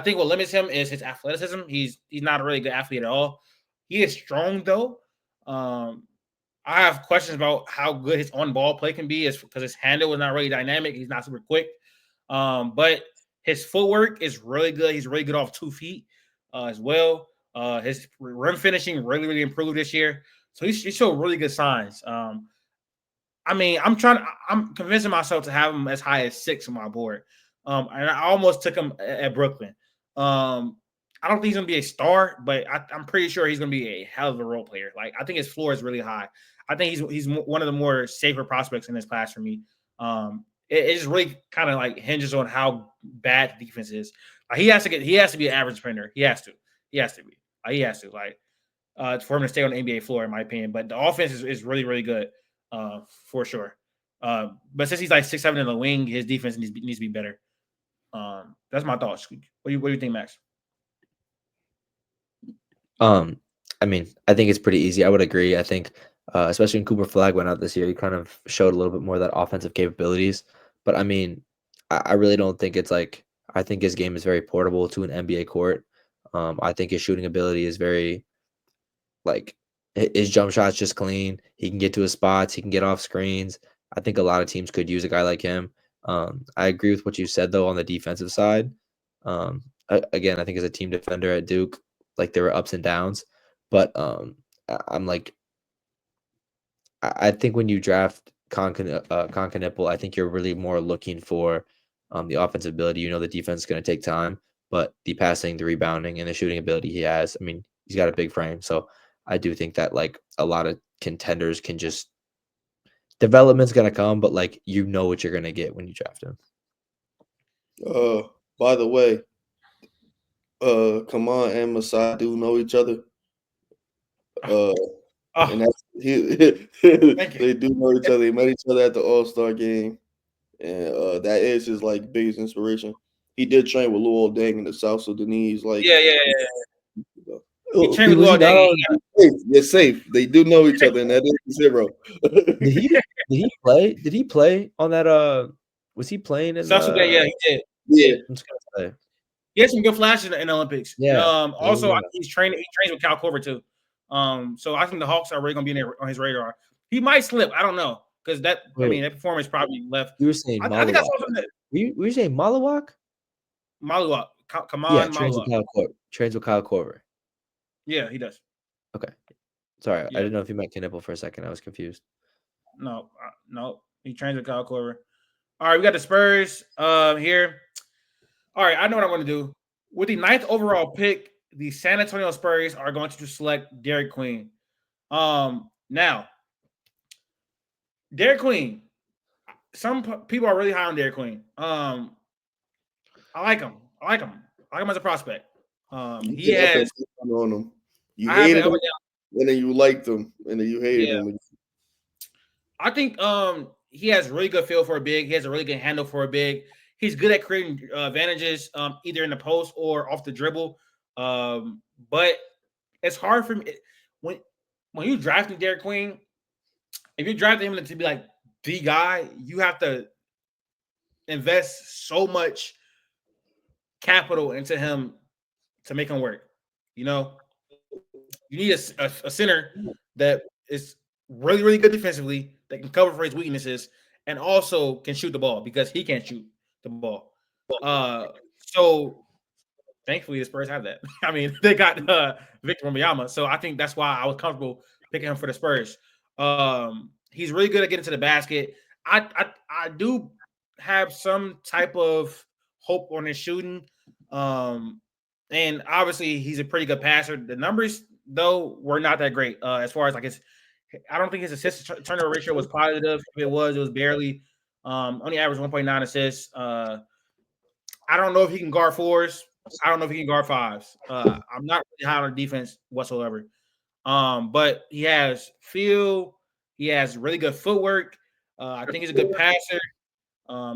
think what limits him is his athleticism. He's not a really good athlete at all. He is strong though. I have questions about how good his on-ball play can be, because his handle is not really dynamic. He's not super quick, but his footwork is really good. He's really good off 2 feet as well. His rim finishing really improved this year, so he showed really good signs. I mean, I'm convincing myself to have him as high as 6 on my board, and I almost took him at Brooklyn. I don't think he's going to be a star, but I'm pretty sure he's going to be a hell of a role player. Like, I think his floor is really high. I think he's one of the more safer prospects in this class for me. It just really kind of like hinges on how bad the defense is. He has to be an average defender. He has to be. For him to stay on the NBA floor, in my opinion. But the offense is really good, for sure. But since he's like 6'7" in the wing, his defense needs to be better. That's my thoughts. What do you think, Max? I mean, I think it's pretty easy. I would agree. I think, especially when Cooper Flag went out this year, he kind of showed a little bit more of that offensive capabilities. But I mean, I really don't think it's like, I think his game is very portable to an NBA court. I think his shooting ability is very, like, his jump shot's just clean. He can get to his spots. He can get off screens. I think a lot of teams could use a guy like him. I agree with what you said, though, on the defensive side. Again, I think as a team defender at Duke, like, there were ups and downs. But I'm like, I think when you draft Con Canoople, I think you're really more looking for the offensive ability. The defense is going to take time, but the passing, the rebounding, and the shooting ability he has, I mean, he's got a big frame. So I do think that, like, a lot of contenders can just – development's going to come, but, like, what you're going to get when you draft him. By the way, Kaman and Masai do know each other. And that's they do know each other. They met each other at the All-Star game, and that is his like biggest inspiration. He did train with Luol Deng in the South Sudanese. Like, yeah. He trained with Luol Deng. They're safe. They do know each other, and that is 0. Did he play on that? Was he playing in South Sudan? Yeah, he did. Yeah. I'm just gonna say. He had some good flashes in the Olympics. Yeah. Also, I think he trains with Cal Korver too. So I think the Hawks are really going to be on his radar. He might slip. I don't know, because that performance probably left. You were saying Maluach. I think I saw something. Were you saying Maluach? Maluach. Come on, yeah, Maluach. Trains with Kyle Korver. Yeah, he does. Okay. Sorry, Yeah. I didn't know if you meant Canoople for a second. I was confused. No. He trains with Kyle Korver. All right, we got the Spurs here. All right, I know what I'm going to do. With the 9th overall pick, the San Antonio Spurs are going to select Derek Queen. Now, Derek Queen, some people are really high on Derek Queen. I like him. I like him. I like him as a prospect. You He get up and has. sleep on him. You I have hated it. him, and then you liked him, and then you hated Yeah. him. I think he has really good feel for a big. He has a really good handle for a big. He's good at creating advantages, either in the post or off the dribble. But it's hard for me when you drafting Derek Queen. If you're drafting him to be like the guy, you have to invest so much capital into him to make him work. You know, you need a center that is really, really good defensively, that can cover for his weaknesses, and also can shoot the ball because he can't shoot the ball. So thankfully the Spurs have that. I mean, they got Victor Wembanyama, so I think that's why I was comfortable picking him for the Spurs. He's really good at getting to the basket. I do have some type of hope on his shooting. And obviously he's a pretty good passer. The numbers though were not that great as far as like his. I don't think his assist turnover ratio was positive. If it was barely. Only averaged 1.9 assists. I don't know if he can guard fours. I don't know if he can guard fives. I'm not really high on defense whatsoever. But he has feel. He has really good footwork. I think he's a good passer.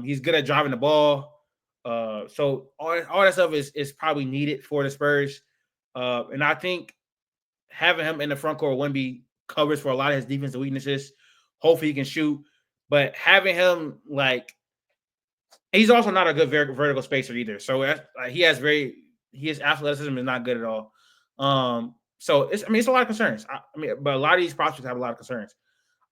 He's good at driving the ball. So all that stuff is probably needed for the Spurs. And I think having him in the front court, Wemby covers for a lot of his defensive weaknesses. Hopefully he can shoot. But having him he's also not a good vertical spacer either. So his athleticism is not good at all. So it's a lot of concerns. But a lot of these prospects have a lot of concerns.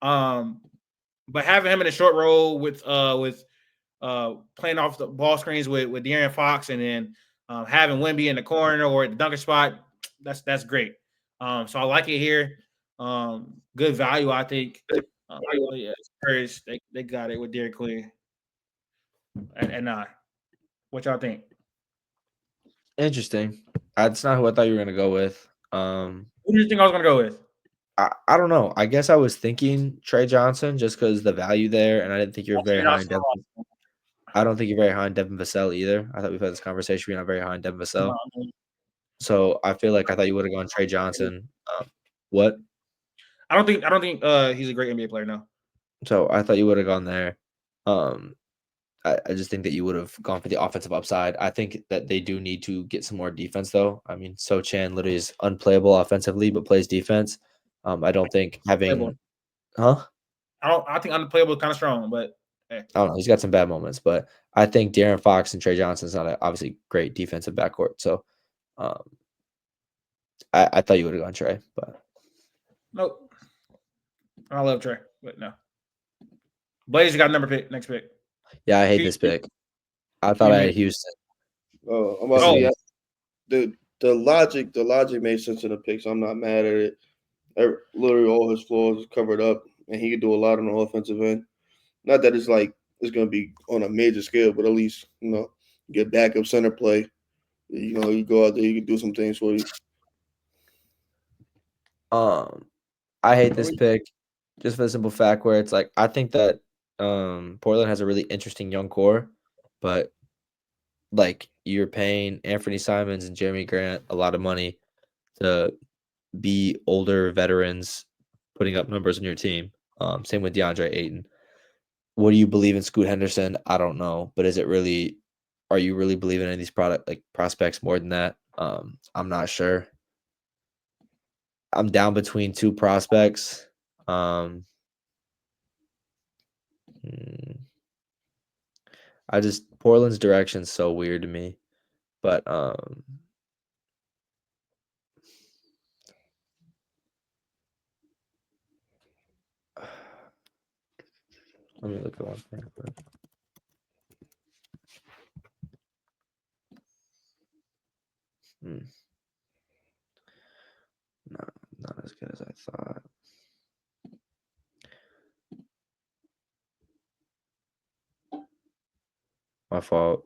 But having him in a short role with playing off the ball screens with De'Aaron Fox, and then having Wemby in the corner or at the dunker spot, that's great. So I like it here. Good value, I think. Spurs, they got it with Derek Queen. And what y'all think? Interesting. That's not who I thought you were gonna go with. Who do you think I was gonna go with? I don't know. I guess I was thinking Trey Johnson just because the value there, and I didn't think you were very high in Devin. I don't think you're very high in Devin Vassell either. I thought we've had this conversation. You're not very high in Devin Vassell. So I feel like I thought you would have gone Trey Johnson. What? I don't think he's a great NBA player now. So I thought you would have gone there. I just think that you would have gone for the offensive upside. I think that they do need to get some more defense, though. I mean, So Chan literally is unplayable offensively, but plays defense. I don't think having, I think unplayable is kind of strong, but I don't know. He's got some bad moments, but I think De'Aaron Fox and Trey Johnson is not obviously great defensive backcourt. So, I thought you would have gone Trey, but nope. I love Trey, but no. Blazers got next pick. Yeah, I hate this pick. I thought I had Houston. Oh, I'm about to say, the logic made sense in the pick, so I'm not mad at it. Literally all his flaws is covered up, and he can do a lot on the offensive end. Not that it's going to be on a major scale, but at least, get backup center play. You go out there, you can do some things for you. I hate this pick just for the simple fact where it's like, I think that Portland has a really interesting young core, but like you're paying Anthony Simons and Jeremy Grant a lot of money to be older veterans putting up numbers on your team. Same with DeAndre Ayton. What do you believe in Scoot Henderson? I don't know, but are you really believing in these prospects more than that? I'm not sure. I'm down between two prospects. Portland's direction's so weird to me, but let me look at one thing first. No, not as good as I thought. My fault.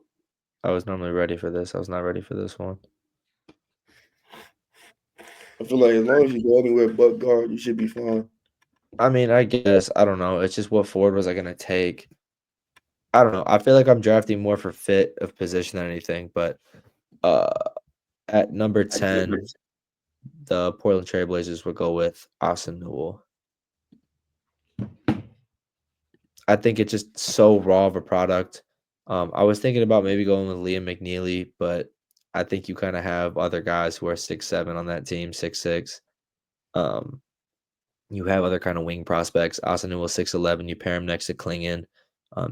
I was normally ready for this. I was not ready for this one. I feel like as long as you go anywhere but guard, you should be fine. I mean, I guess. I don't know. It's just what forward was I going to take? I don't know. I feel like I'm drafting more for fit of position than anything, but at number 10, the Portland Trailblazers will go with Austin Newell. I think it's just so raw of a product. I was thinking about maybe going with Liam McNeely, but I think you kind of have other guys who are 6'7" on that team, 6'6". You have other kind of wing prospects. Austin Newell 6'11". You pair him next to Klingon.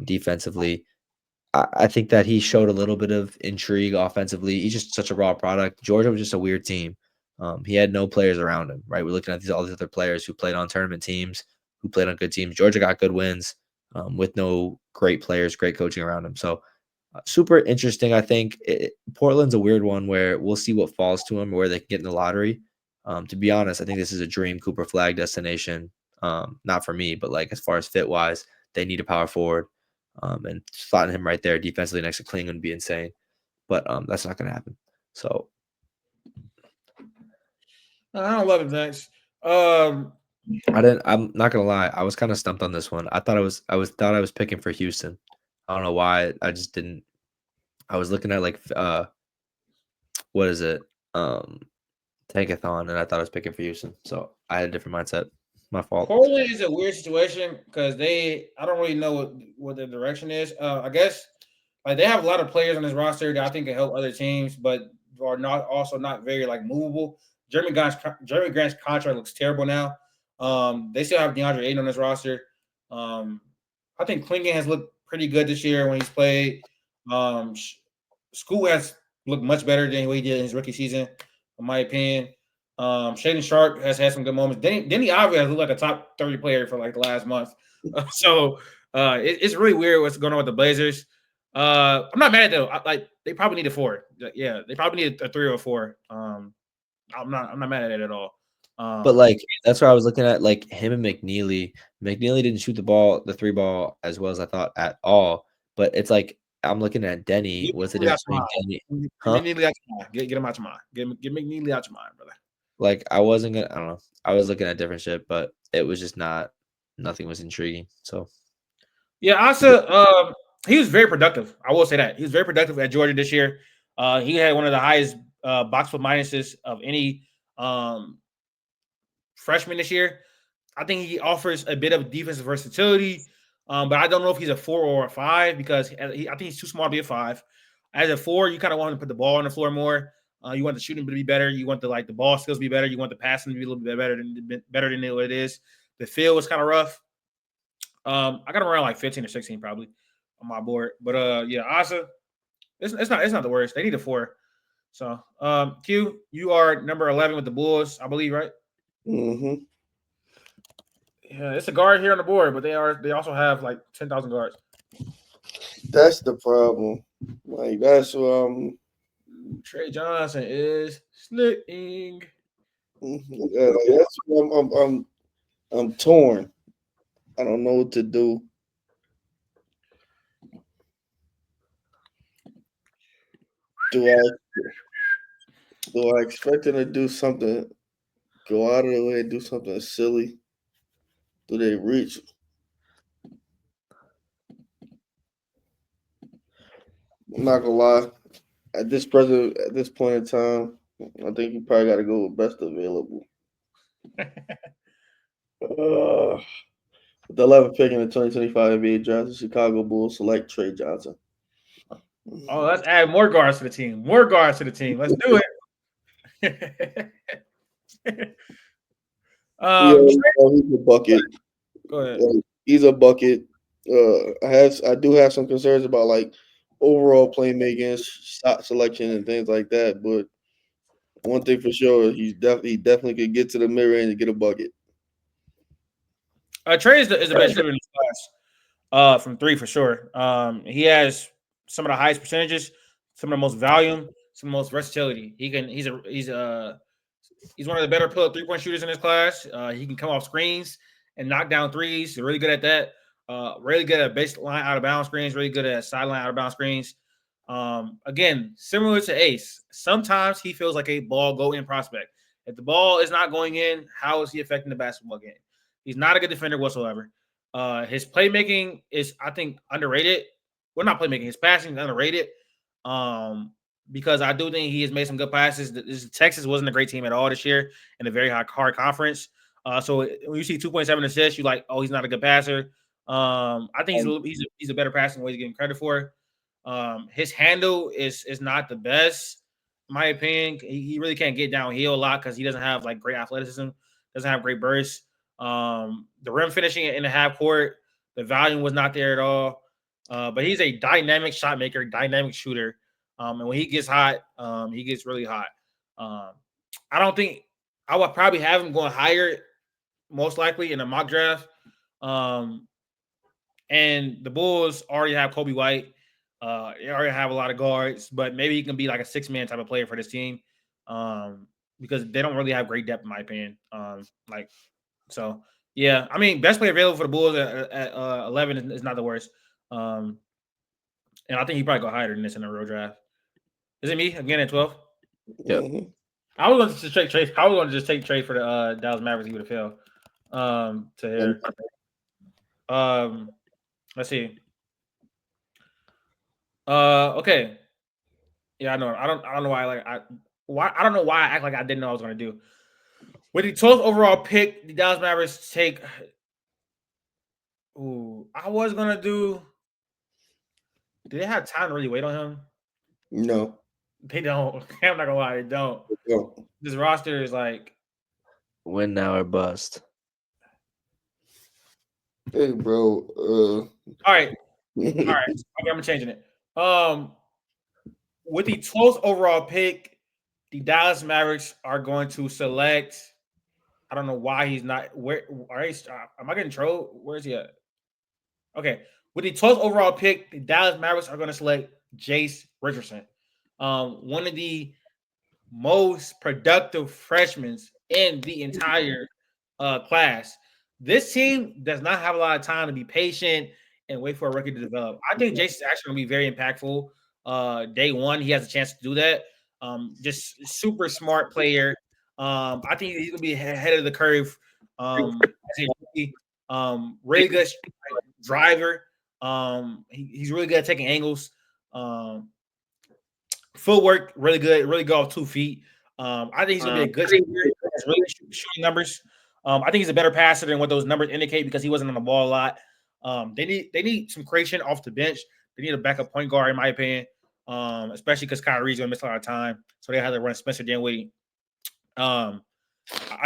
Defensively, I think that he showed a little bit of intrigue offensively. He's just such a raw product. Georgia was just a weird team. He had no players around him, right? We're looking at all these other players who played on tournament teams, who played on good teams. Georgia got good wins with no great players, great coaching around him. So super interesting. I think Portland's a weird one where we'll see what falls to him or where they can get in the lottery. To be honest, I think this is a dream Cooper Flag destination. Not for me, but like as far as fit wise, they need a power forward. And slotting him right there defensively next to Kling would be insane. But that's not going to happen. So I don't love it, Thanks. I'm not gonna lie. I was kind of stumped on this one. I thought I was picking for Houston. I don't know why. I just didn't. I was looking at like what is it? Tankathon, and I thought I was picking for Houston. So I had a different mindset. My fault. Portland is a weird situation because I don't really know what their direction is. I guess like they have a lot of players on this roster that I think can help other teams, but are not very like movable. Jeremy Grant's contract looks terrible now. They still have DeAndre Ayton on this roster. I think Klingon has looked pretty good this year when he's played. School has looked much better than what he did in his rookie season, in my opinion. Shaden Sharp has had some good moments. Denny Avdia has looked like a top 30 player for like the last month. It's really weird what's going on with the Blazers. I'm not mad though. They probably need a 4. Yeah, they probably need a 3 or a 4. I'm not mad at it at all. But like that's where I was looking at like him and McNeely. McNeely didn't shoot the 3 ball as well as I thought at all. But it's like I'm looking at Denny. What's the difference between Denny? Huh? Get him out your mind. Get McNeely out your mind, brother. Like I wasn't gonna. I don't know. I was looking at different shit, but it was just nothing was intriguing. So yeah, Asa, he was very productive. I will say that he was very productive at Georgia this year. He had one of the highest box plus minuses of any freshman this year. I think he offers a bit of defensive versatility, but I don't know if he's a 4 or a 5 because I think he's too small to be a 5. As a 4, you kind of want to put the ball on the floor more. You want the shooting to be better. You want the ball skills to be better. You want the passing to be a little bit better than what it is. The field was kind of rough. I got him around like 15 or 16 probably on my board. But yeah, Asa, it's not the worst. They need a 4. So Q, you are number 11 with the Bulls, I believe, right? Mm-hmm. Yeah, it's a guard here on the board, but they also have like 10,000 guards. That's the problem. Like that's Trey Johnson is slipping. That's I'm torn. I don't know what to do. Do I expect him to do something? Go out of the way and do something silly? Do they reach? I'm not gonna lie. At this point in time, I think you probably got to go with best available. The 11th pick in the 2025 NBA draft, the Chicago Bulls select Trey Johnson. Oh, let's add more guards to the team. More guards to the team. Let's do it. He's a bucket. Go ahead. He's a bucket. I do have some concerns about like overall playmaking, shot selection, and things like that. But one thing for sure, he definitely could get to the mid range and get a bucket. Trey is the best shooter in this class from 3 for sure. He has some of the highest percentages, some of the most volume, some of the most versatility. He's one of the better pull-up 3-point shooters in this class. He can come off screens and knock down threes. He's really good at that. Really good at baseline out of bounds screens. Really good at sideline out of bounds screens. Again, similar to Ace, sometimes he feels like a ball go in prospect. If the ball is not going in, how is he affecting the basketball game? He's not a good defender whatsoever. His playmaking is, I think, underrated. well, not playmaking. His passing is underrated. Because I do think he has made some good passes. Texas wasn't a great team at all this year in a very hard conference. So when you see 2.7 assists, you're like, oh, he's not a good passer. I think he's a better passer than what he's getting credit for. His handle is not the best, in my opinion. He really can't get downhill a lot because he doesn't have like great athleticism, doesn't have great bursts. The rim finishing in the half court, the volume was not there at all. But he's a dynamic shot maker, dynamic shooter. And when he gets hot, he gets really hot. I don't think I would probably have him going higher, most likely in a mock draft. And the Bulls already have Kobe White. They already have a lot of guards, but maybe he can be like a 6-man type of player for this team. Because they don't really have great depth, in my opinion. So yeah, I mean, best player available for the Bulls at 11 is not the worst. And I think he probably go higher than this in a real draft. Is it me again at 12? Yeah. I was going to just take Trey. I was going to just take Trey for the Dallas Mavericks. He would have failed. To here. Let's see. Okay. Yeah, I know. I don't know why. I don't know why I act like I didn't know I was going to do. With the 12th overall pick, the Dallas Mavericks take. Ooh, I was going to do. Do they have time to really wait on him? No. They don't. I'm not gonna lie, they don't. This roster is like win now or bust. Hey, bro. All right. Okay, I'm changing it. With the 12th overall pick, the Dallas Mavericks are going to select. I don't know why he's not. Where? All right, am I getting trolled? Where is he at? Okay. With the 12th overall pick, the Dallas Mavericks are going to select Jace Richardson. One of the most productive freshmen in the entire class. This team does not have a lot of time to be patient and wait for a rookie to develop. I think Jason's actually going to be very impactful. Day one, he has a chance to do that. Just super smart player. I think he's going to be ahead of the curve. Really good driver. He's really good at taking angles. Footwork, really good off 2 feet. I think he's gonna be a good shooter. Really shooting numbers. I think he's a better passer than what those numbers indicate because he wasn't on the ball a lot. They need some creation off the bench. They need a backup point guard, in my opinion. Especially because Kyrie's gonna miss a lot of time, so they have to run Spencer Dinwiddie. I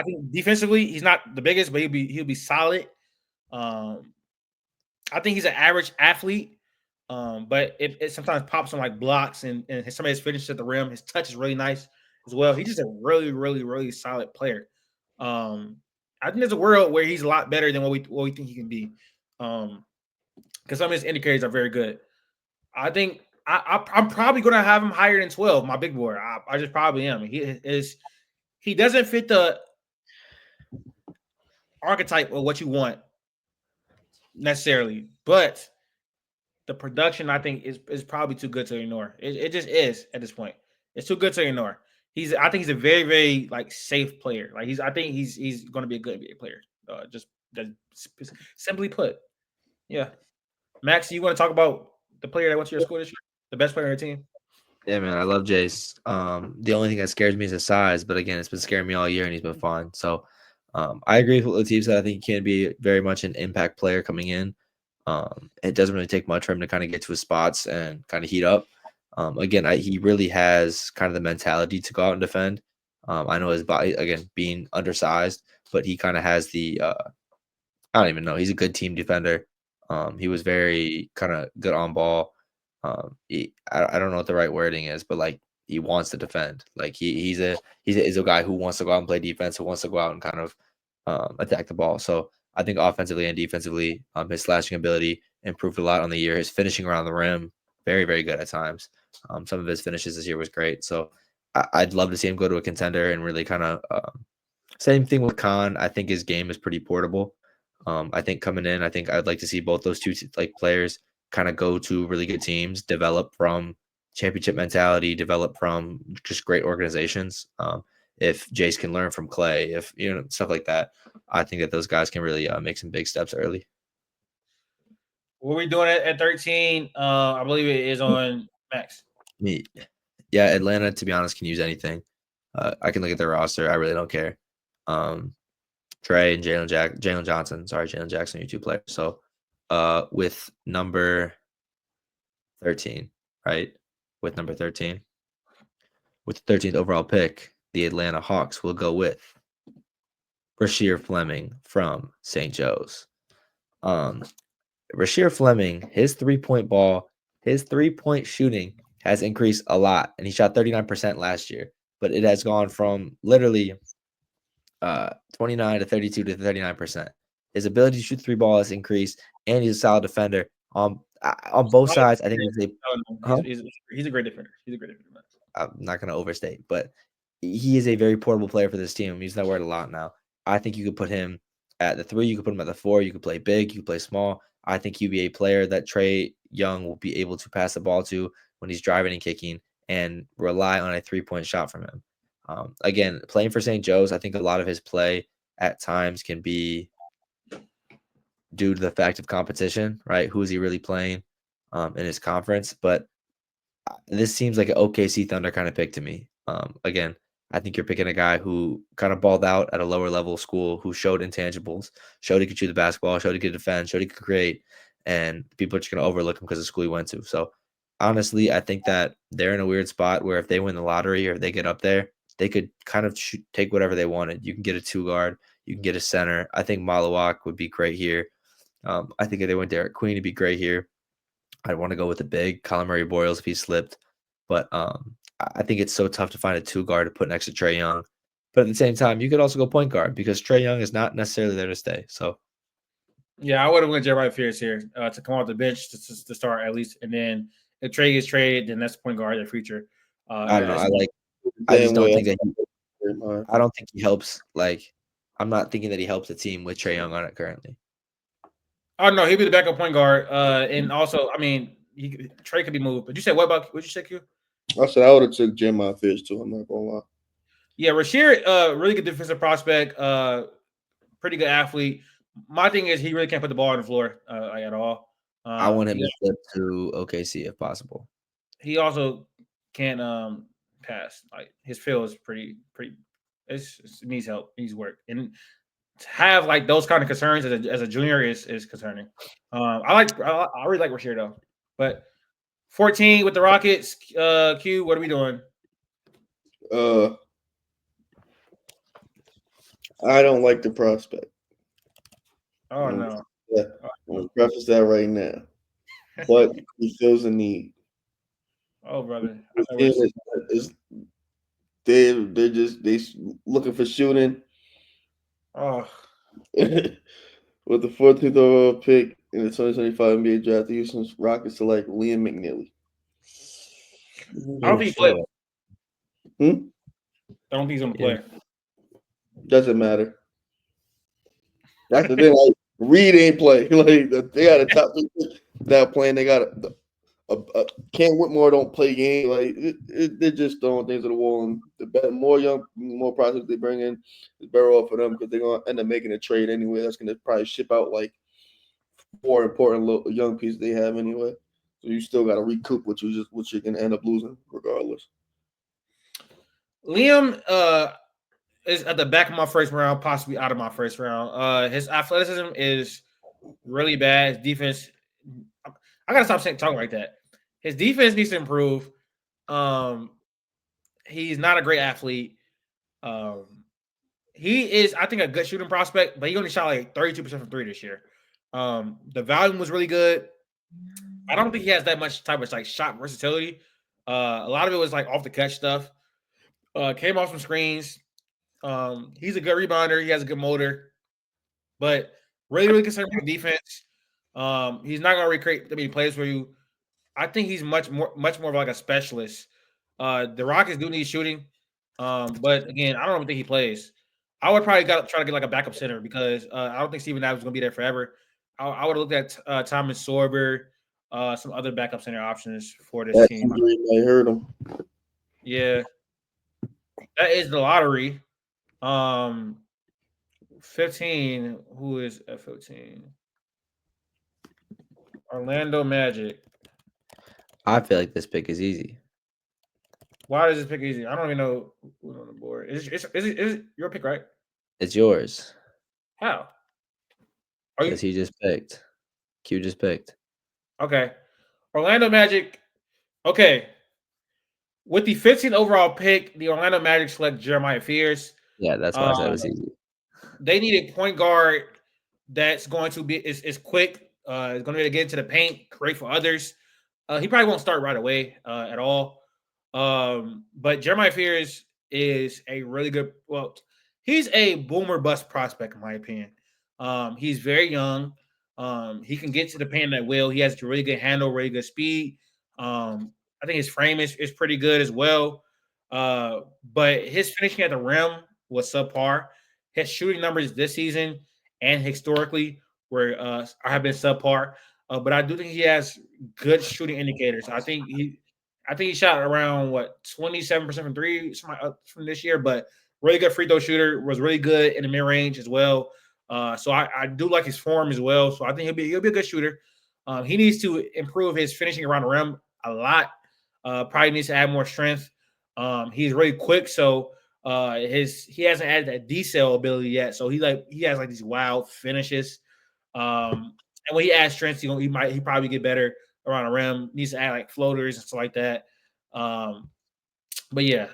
think defensively he's not the biggest, but he'll be solid. I think he's an average athlete. But it sometimes pops on like blocks and somebody's finished at the rim. His touch is really nice as well. He's just a really, really, really solid player. I think there's a world where he's a lot better than what we think he can be. Because some of his indicators are very good. I think I'm probably gonna have him higher than 12, my big boy. I just probably am. He doesn't fit the archetype of what you want necessarily, but the production, I think, is probably too good to ignore. It just is at this point. It's too good to ignore. I think he's a very, very like safe player. Like I think he's going to be a good NBA player. Just simply put, yeah. Max, you want to talk about the player that went to your school this year, the best player on your team? Yeah, man, I love Jace. The only thing that scares me is his size, but again, it's been scaring me all year, and he's been fine. So, I agree with what Latif said. I think he can be very much an impact player coming in. It doesn't really take much for him to kind of get to his spots and kind of heat up. Again, he really has kind of the mentality to go out and defend. I know his body, again, being undersized, but he kind of has the I don't even know. He's a good team defender. He was very kind of good on ball. I don't know what the right wording is, but like he wants to defend. Like he's a guy who wants to go out and play defense, who wants to go out and kind of attack the ball. So I think offensively and defensively, his slashing ability improved a lot on the year. His finishing around the rim, very, very good at times. Some of his finishes this year was great. So I'd love to see him go to a contender and really kind of same thing with Khan. I think his game is pretty portable. I think coming in, I think I'd like to see both those two players kind of go to really good teams, develop from championship mentality, develop from just great organizations. If Jace can learn from Clay, if stuff like that, I think that those guys can really make some big steps early. What are we doing at 13? I believe it is on Max. Me. Yeah, Atlanta, to be honest, can use anything. I can look at their roster. I really don't care. Trey and Jalen Johnson. Sorry, Jalen Jackson, your two players. So with number 13, right? With number 13. With the 13th overall pick, the Atlanta Hawks will go with Rasheer Fleming from St. Joe's. Rasheer Fleming, his 3-point shooting has increased a lot, and he shot 39% last year, but it has gone from literally 29 to 32 to 39%. His ability to shoot three ball has increased, and he's a solid defender. On both sides, I think he's a great defender. He's a great defender. I'm not going to overstate, but he is a very portable player for this team. I'm using that word a lot now. I think you could put him at the 3. You could put him at the 4. You could play big. You could play small. I think he'd be a player that Trae Young will be able to pass the ball to when he's driving and kicking and rely on a 3-point shot from him. Again, playing for St. Joe's, I think a lot of his play at times can be due to the fact of competition, right? Who is he really playing in his conference? But this seems like an OKC Thunder kind of pick to me. Again, I think you're picking a guy who kind of balled out at a lower level school, who showed intangibles, showed he could shoot the basketball, showed he could defend, showed he could create, and people are just going to overlook him because of the school he went to. So honestly, I think that they're in a weird spot where if they win the lottery or if they get up there, they could kind of take whatever they wanted. You can get a 2 guard, you can get a center. I think Malawak would be great here. I think if they went Derek Queen, it'd be great here. I'd want to go with a big Colin Murray Boyles if he slipped. But I think it's so tough to find a 2 guard to put next to Trae Young. But at the same time, you could also go point guard because Trae Young is not necessarily there to stay. So, yeah, I would have went Jeremiah Fears here to come off the bench to start at least. And then if Trae gets traded, then that's point guard in the future. I don't know. I just don't think that I don't think he helps. I'm not thinking that he helps the team with Trae Young on it currently. Oh no, he'd be the backup point guard. And also, I mean, Trae could be moved. But you said what you say, Q? I said I would have took Jeremiah Fish too. I'm not gonna lie. Yeah, Rasheer, really good defensive prospect, pretty good athlete. My thing is he really can't put the ball on the floor at all. I want him to flip to OKC if possible. He also can't pass. Like his feel is pretty. It needs help. Needs work. And to have like those kind of concerns as a junior is concerning. I really like Rasheer though. But 14 with the Rockets. Q, what are we doing? I don't like the prospect. Oh no. Yeah, I'll preface that right now. But he feels a need. Oh, brother. They're looking for shooting. Oh. With the 14th overall pick in the 2025 NBA draft, the Houston Rockets select Liam McNeely. I don't think he played. I don't think he's gonna play. Doesn't matter. That's the thing. Like, Reed ain't play. Like they got a top 3 pick not playing. They got Cam Whitmore don't play game. Like they're just throwing things at the wall. And the more prospects they bring in, it's better off for them because they're gonna end up making a trade anyway. That's gonna probably ship out like 4 important young pieces they have anyway. So you still got to recoup what you're gonna end up losing regardless. Liam is at the back of my first round, possibly out of my first round. His athleticism is really bad. His defense, I gotta stop talking like that. His defense needs to improve. He's not a great athlete. He is, I think, a good shooting prospect, but he only shot like 32% from 3 this year. The volume was really good. I don't think he has that much type of like shot versatility. A lot of it was like off the catch stuff. Came off some screens. He's a good rebounder. He has a good motor, but really concerned with defense. He's not going to recreate that many plays for you. I think he's much more of like a specialist. The Rockets do need shooting, but again, I don't think he plays. I would probably try to get like a backup center because I don't think Steven Adams is going to be there forever. I would have looked at Thomas Sorber, some other backup center options for this team. I heard him. Yeah, that is the lottery. 15. Who is at 15? Orlando Magic. I feel like this pick is easy. Why does this pick easy? I don't even know who's on the board. Is it your pick, right? It's yours How? Are you because he just picked. Q just picked. okay? Orlando Magic. Okay. With the 15th overall pick, the Orlando Magic select Jeremiah Fears. Yeah, that's why I said it was easy. They need a point guard that's going to be is quick. Is going to get into the paint, create for others. He probably won't start right away at all. But Jeremiah Fears is a really good. Well, he's a boomer bust prospect in my opinion. He's very young. He can get to the paint at will. He has a really good handle, really good speed. I think his frame is pretty good as well. But his finishing at the rim was subpar. His shooting numbers this season and historically were have been subpar. But I do think he has good shooting indicators. I think he shot around 27% from three from this year, but really good free throw shooter, was really good in the mid range as well. So I do like his form as well. So I think he'll be a good shooter. He needs to improve his finishing around the rim a lot. Probably needs to add more strength. He's really quick, so he hasn't added that decel ability yet. So he has like these wild finishes. And when he adds strength, he probably get better around the rim. Needs to add like floaters and stuff like that. But yeah,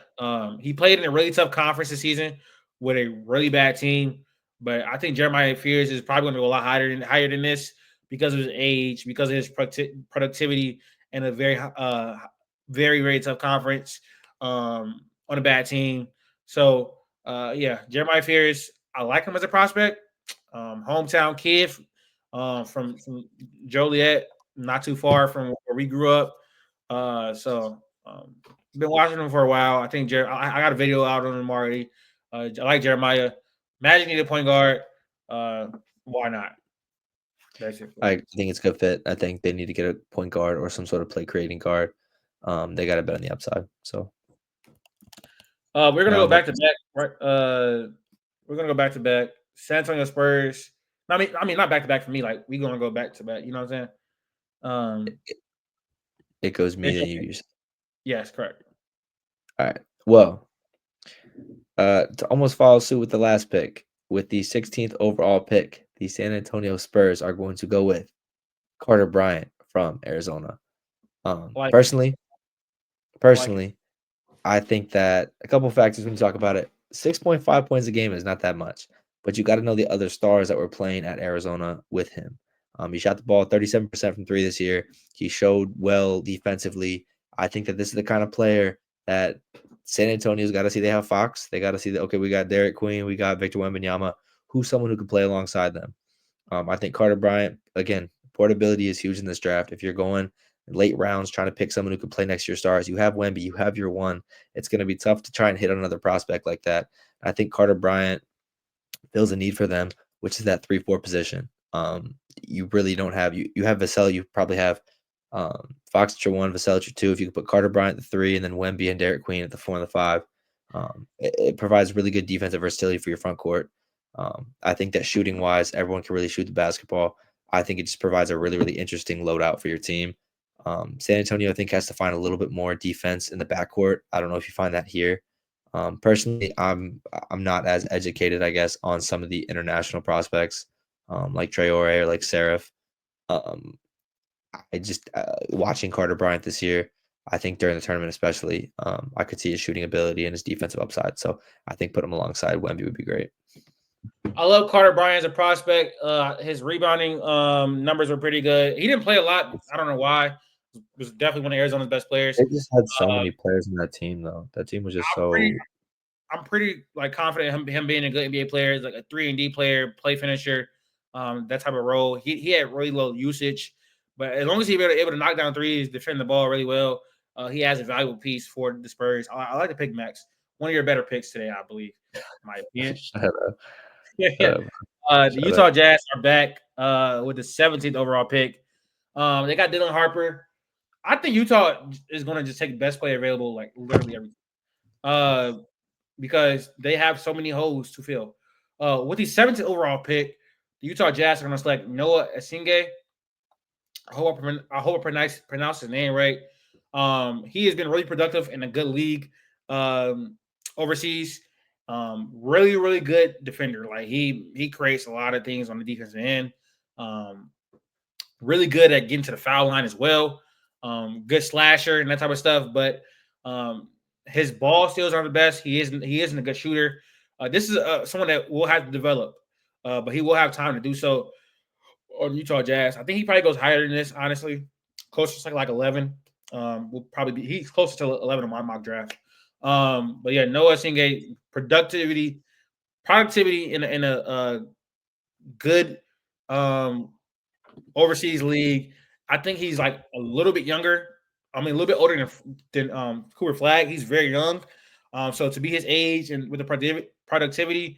he played in a really tough conference this season with a really bad team. But I think Jeremiah Fears is probably going to go a lot higher than this because of his age, because of his productivity, and a very very very tough conference on a bad team. So yeah, Jeremiah Fears, I like him as a prospect. Hometown kid from Joliet, not too far from where we grew up. So been watching him for a while. I think I got a video out on him already. I like Jeremiah. Magic need a point guard. Why not? Basically. I think it's a good fit. I think they need to get a point guard or some sort of play creating guard. They got to bet on the upside. So we're gonna go back to back. Right. We're gonna go back to back. San Antonio Spurs. I mean, not back to back for me. Like we're gonna go back to back. You know what I'm saying? It goes me then you. Yes, correct. All right. Well, to almost follow suit with the last pick, with the 16th overall pick, the San Antonio Spurs are going to go with Carter Bryant from Arizona. Personally, I think that a couple factors when you talk about it, 6.5 points a game is not that much, but you got to know the other stars that were playing at Arizona with him. He shot the ball 37% from three this year. He showed well defensively. I think that this is the kind of player that San Antonio's got to see. They have Fox. They got to see that, okay, we got Derek Queen, we got Victor Wembanyama, who's someone who can play alongside them. I think Carter Bryant, again, portability is huge in this draft. If you're going late rounds trying to pick someone who can play next to your stars, you have Wemby, you have your one. It's going to be tough to try and hit on another prospect like that. I think Carter Bryant fills a need for them, which is that 3-4 position. You really don't have you have Vassell, you probably have Fox at your 1, Vassell at your 2. If you could put Carter Bryant at the 3 and then Wemby and Derek Queen at the 4 and the 5, it provides really good defensive versatility for your front court. I think that shooting wise, everyone can really shoot the basketball. I think it just provides a really, really interesting loadout for your team. San Antonio, I think, has to find a little bit more defense in the backcourt. I don't know if you find that here. Personally, I'm not as educated, I guess, on some of the international prospects like Traore or like Seraph. I just watching Carter Bryant this year, I think during the tournament especially, I could see his shooting ability and his defensive upside. So I think put him alongside Wemby would be great. I love Carter Bryant as a prospect. His rebounding numbers were pretty good. He didn't play a lot. I don't know why. He was definitely one of Arizona's best players. They just had so many players in that team, though. That team was just I'm pretty like confident him being a good NBA player, like a 3-and-D player, play finisher, that type of role. He had really low usage, but as long as he's able to knock down threes, defend the ball really well, he has a valuable piece for the Spurs. I like to pick Max. One of your better picks today, I believe, in my opinion. The Utah Jazz are back with the 17th overall pick. They got Dylan Harper. I think Utah is going to just take the best player available, like literally everything. Because they have so many holes to fill. With the 17th overall pick, the Utah Jazz are going to select Noah Esingeh. I hope I pronounce his name right. He has been really productive in a good league overseas. Really, really good defender. Like he creates a lot of things on the defensive end. Um, really good at getting to the foul line as well. Good slasher and that type of stuff. But um, his ball skills aren't the best. He isn't a good shooter. This is someone that will have to develop, but he will have time to do so on Utah Jazz. I think he probably goes higher than this, honestly, closer to like 11. Will probably be he's closer to 11 on my mock draft. But yeah, Noah Singate productivity in a good overseas league. I think he's like a little bit younger. I mean, a little bit older than Cooper Flag. He's very young. So to be his age and with the productivity,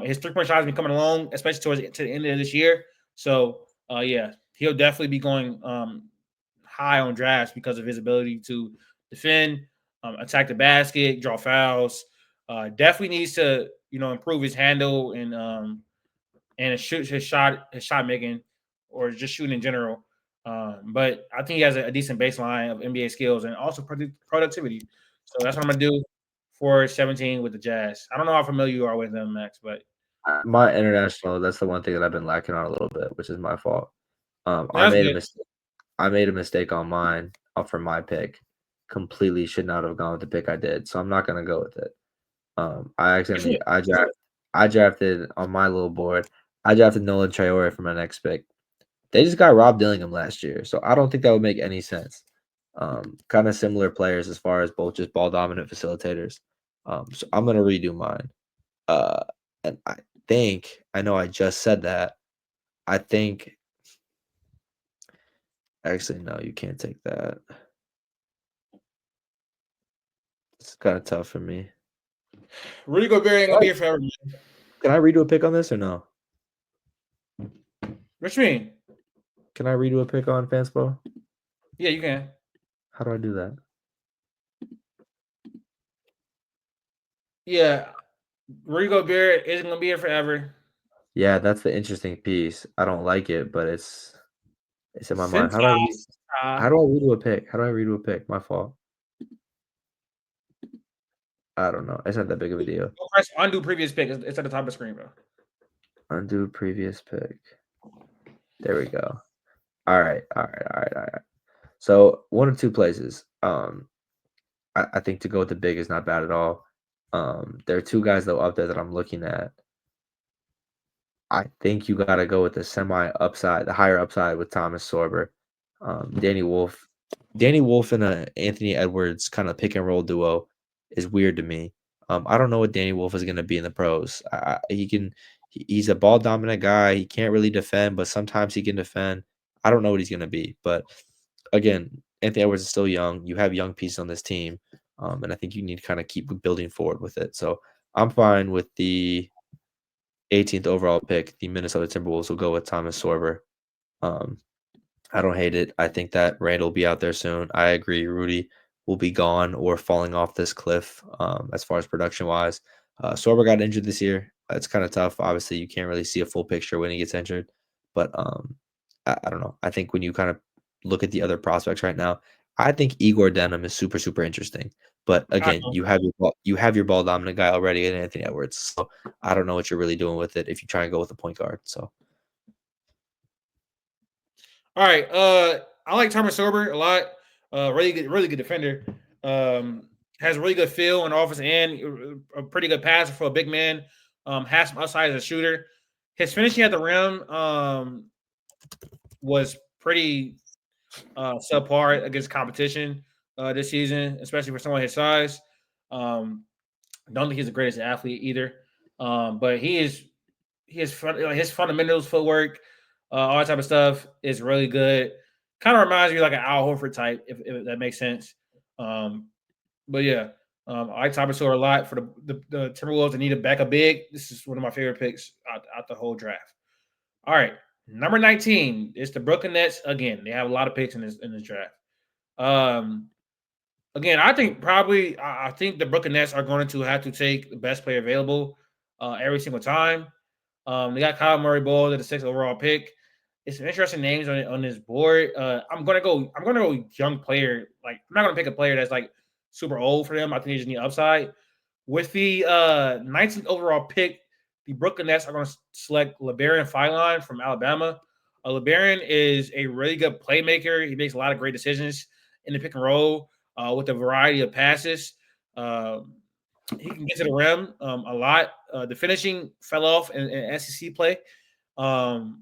his 3-point shot has been coming along, especially to the end of this year. So yeah, he'll definitely be going high on drafts because of his ability to defend, attack the basket, draw fouls. Definitely needs to improve his handle and his shot making, or just shooting in general. But I think he has a decent baseline of NBA skills and also productivity. So that's what I'm gonna do for 17 with the Jazz. I don't know how familiar you are with them, Max, but My international, that's the one thing that I've been lacking on a little bit, which is my fault. I that's made a good. mistake. I made a mistake on mine for my pick. Completely should not have gone with the pick I did, so I'm not gonna go with it. I drafted on my little board. I drafted Nolan Traore for my next pick. They just got Rob Dillingham last year, so I don't think that would make any sense. Kind of similar players as far as both just ball dominant facilitators. So I'm gonna redo mine. And I know I just said that. I think actually no, you can't take that. It's kind of tough for me. Rudy Gobert ain't gonna be here forever. Can I redo a pick on this or no? What you mean? Can I redo a pick on Fanspo? Yeah, you can. How do I do that? Yeah, Rudy Gobert isn't gonna be here forever. Yeah, that's the interesting piece. I don't like it, but it's in my mind. How do I redo a pick? How do I redo a pick? My fault. I don't know. It's not that big of a deal. Go press undo previous pick. It's at the top of the screen, bro. Undo previous pick. There we go. All right. So one of two places. I think to go with the big is not bad at all. There are two guys though up there that I'm looking at. I think you got to go with the higher upside with Thomas Sorber, Danny Wolf. Danny Wolf and Anthony Edwards kind of pick and roll duo is weird to me. I don't know what Danny Wolf is going to be in the pros. He's a ball dominant guy. He can't really defend, but sometimes he can defend. I don't know what he's going to be, but again, Anthony Edwards is still young. You have young pieces on this team, and I think you need to kind of keep building forward with it. So I'm fine with the 18th overall pick. The Minnesota Timberwolves will go with Thomas Sorber. I don't hate it. I think that Randall will be out there soon. I agree. Rudy will be gone or falling off this cliff as far as production wise. Sorber got injured this year. It's kind of tough. Obviously, you can't really see a full picture when he gets injured. But I don't know. I think when you kind of look at the other prospects right now, I think Igor Denham is super, super interesting. But again, you have your ball dominant guy already in Anthony Edwards. So I don't know what you're really doing with it if you try and go with a point guard. So all right. I like Thomas Sorber a lot. Really good defender. Has a really good feel on the offense and a pretty good passer for a big man. Has some upside as a shooter. His finishing at the rim was pretty subpar against competition this season, especially for someone his size. Don't think he's the greatest athlete either, but his fundamentals, footwork, all that type of stuff is really good. Kind of reminds me of like an Al Horford type, if that makes sense. But yeah, I like Thomas Sawyer a lot for the Timberwolves. They need to back a big. This is one of my favorite picks out the whole draft. All right, number 19 is the Brooklyn Nets again. They have a lot of picks in this draft. Again, I think the Brooklyn Nets are going to have to take the best player available every single time. They got Kyle Murray Bowles at the 6th overall pick. it's some interesting names on this board. I'm gonna go young player. Like I'm not gonna pick a player that's like super old for them. I think they just need upside. With the 19th overall pick, the Brooklyn Nets are going to select LeBaron Philon from Alabama. LeBaron is a really good playmaker. He makes a lot of great decisions in the pick and roll with a variety of passes. He can get to the rim a lot. The finishing fell off in SEC play. But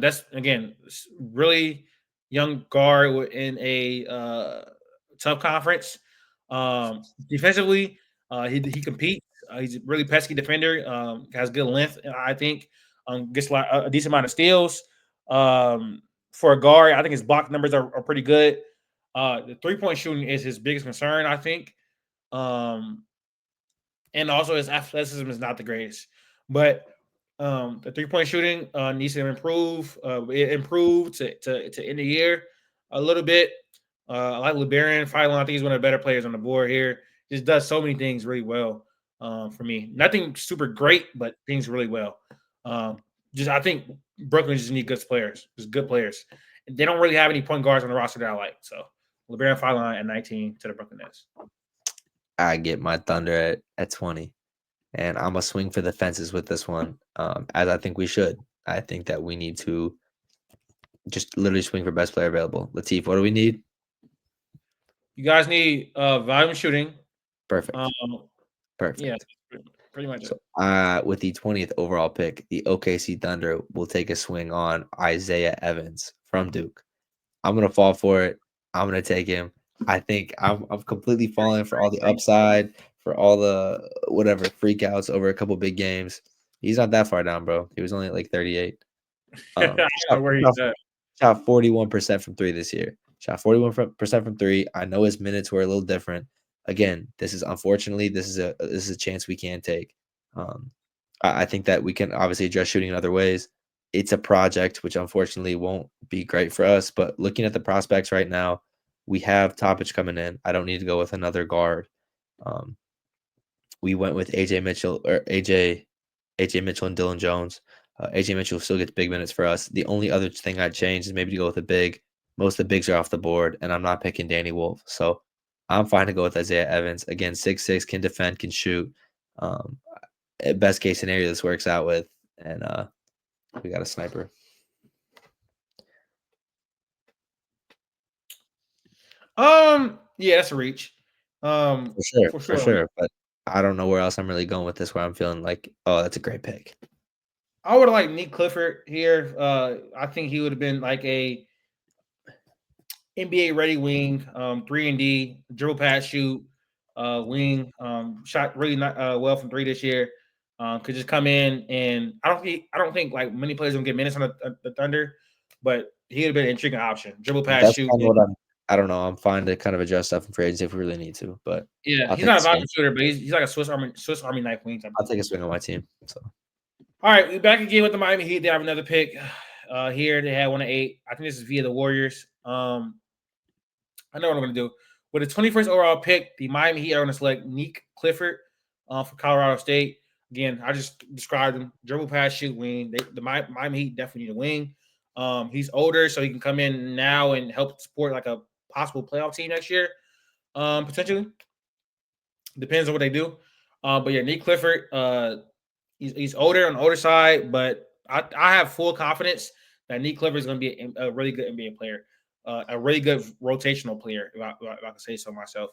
that's, again, really young guard in a tough conference. Defensively, he competes. He's a really pesky defender. Has good length, I think. Gets a decent amount of steals. For a guard, I think his block numbers are pretty good. The 3-point shooting is his biggest concern, I think. And also his athleticism is not the greatest. But the 3-point shooting needs to improve. It improved to end the year a little bit. I like LeBaron Philon. I think he's one of the better players on the board here. Just does so many things really well for me. Nothing super great, but things really well. I think Brooklyn just need good players. Just good players. They don't really have any point guards on the roster that I like. So LeBaron Philon at 19 to the Brooklyn Nets. I get my Thunder at 20. And I'm going to swing for the fences with this one, as I think we should. I think that we need to just literally swing for best player available. Latif, what do we need? You guys need volume shooting. Perfect. Perfect. Yeah, pretty much. So, with the 20th overall pick, the OKC Thunder will take a swing on Isaiah Evans from Duke. I'm going to fall for it. I'm going to take him. I think I'm completely falling for all the upside, for all the whatever freakouts over a couple big games. He's not that far down, bro. He was only at like 38. I don't know where he's at. Shot 41% from 3 this year. Shot 41% from 3. I know his minutes were a little different. Again, this is a chance we can take. I think that we can obviously address shooting in other ways. It's a project which unfortunately won't be great for us. But looking at the prospects right now, we have Topic coming in. I don't need to go with another guard. We went with AJ Mitchell and Dylan Jones. AJ Mitchell still gets big minutes for us. The only other thing I'd change is maybe to go with a big. Most of the bigs are off the board, and I'm not picking Danny Wolf. So I'm fine to go with Isaiah Evans. Again, 6'6", can defend, can shoot. Best case scenario, this works out with, and we got a sniper. Yeah, that's a reach. For sure. But I don't know where else I'm really going with this, where I'm feeling like, oh, that's a great pick. I would have liked Nick Clifford here. I think he would have been like a NBA ready wing, 3-and-D, dribble, pass, shoot, wing. Shot really not well from 3 this year. Could just come in, and I don't think like many players don't get minutes on the Thunder, but he would have been an intriguing option. Dribble, pass, shoot. I don't know. I'm fine to kind of adjust stuff in free agency if we really need to, but yeah, he's not a volume shooter, but he's like a Swiss Army knife wing. I'll take a swing on my team. So, all right, we're back again with the Miami Heat. They have another pick here. They had 1 at 8. I think this is via the Warriors. I know what I'm going to do. With the 21st overall pick, the Miami Heat are going to select Nick Clifford for Colorado State. Again, I just described him. Dribble, pass, shoot, wing. The Miami Heat definitely need a wing. He's older, so he can come in now and help support like a possible playoff team next year, potentially. Depends on what they do. But yeah, Nick Clifford, he's older on the older side, but I have full confidence that Nick Clifford is going to be a really good NBA player, a really good rotational player, if I can say so myself.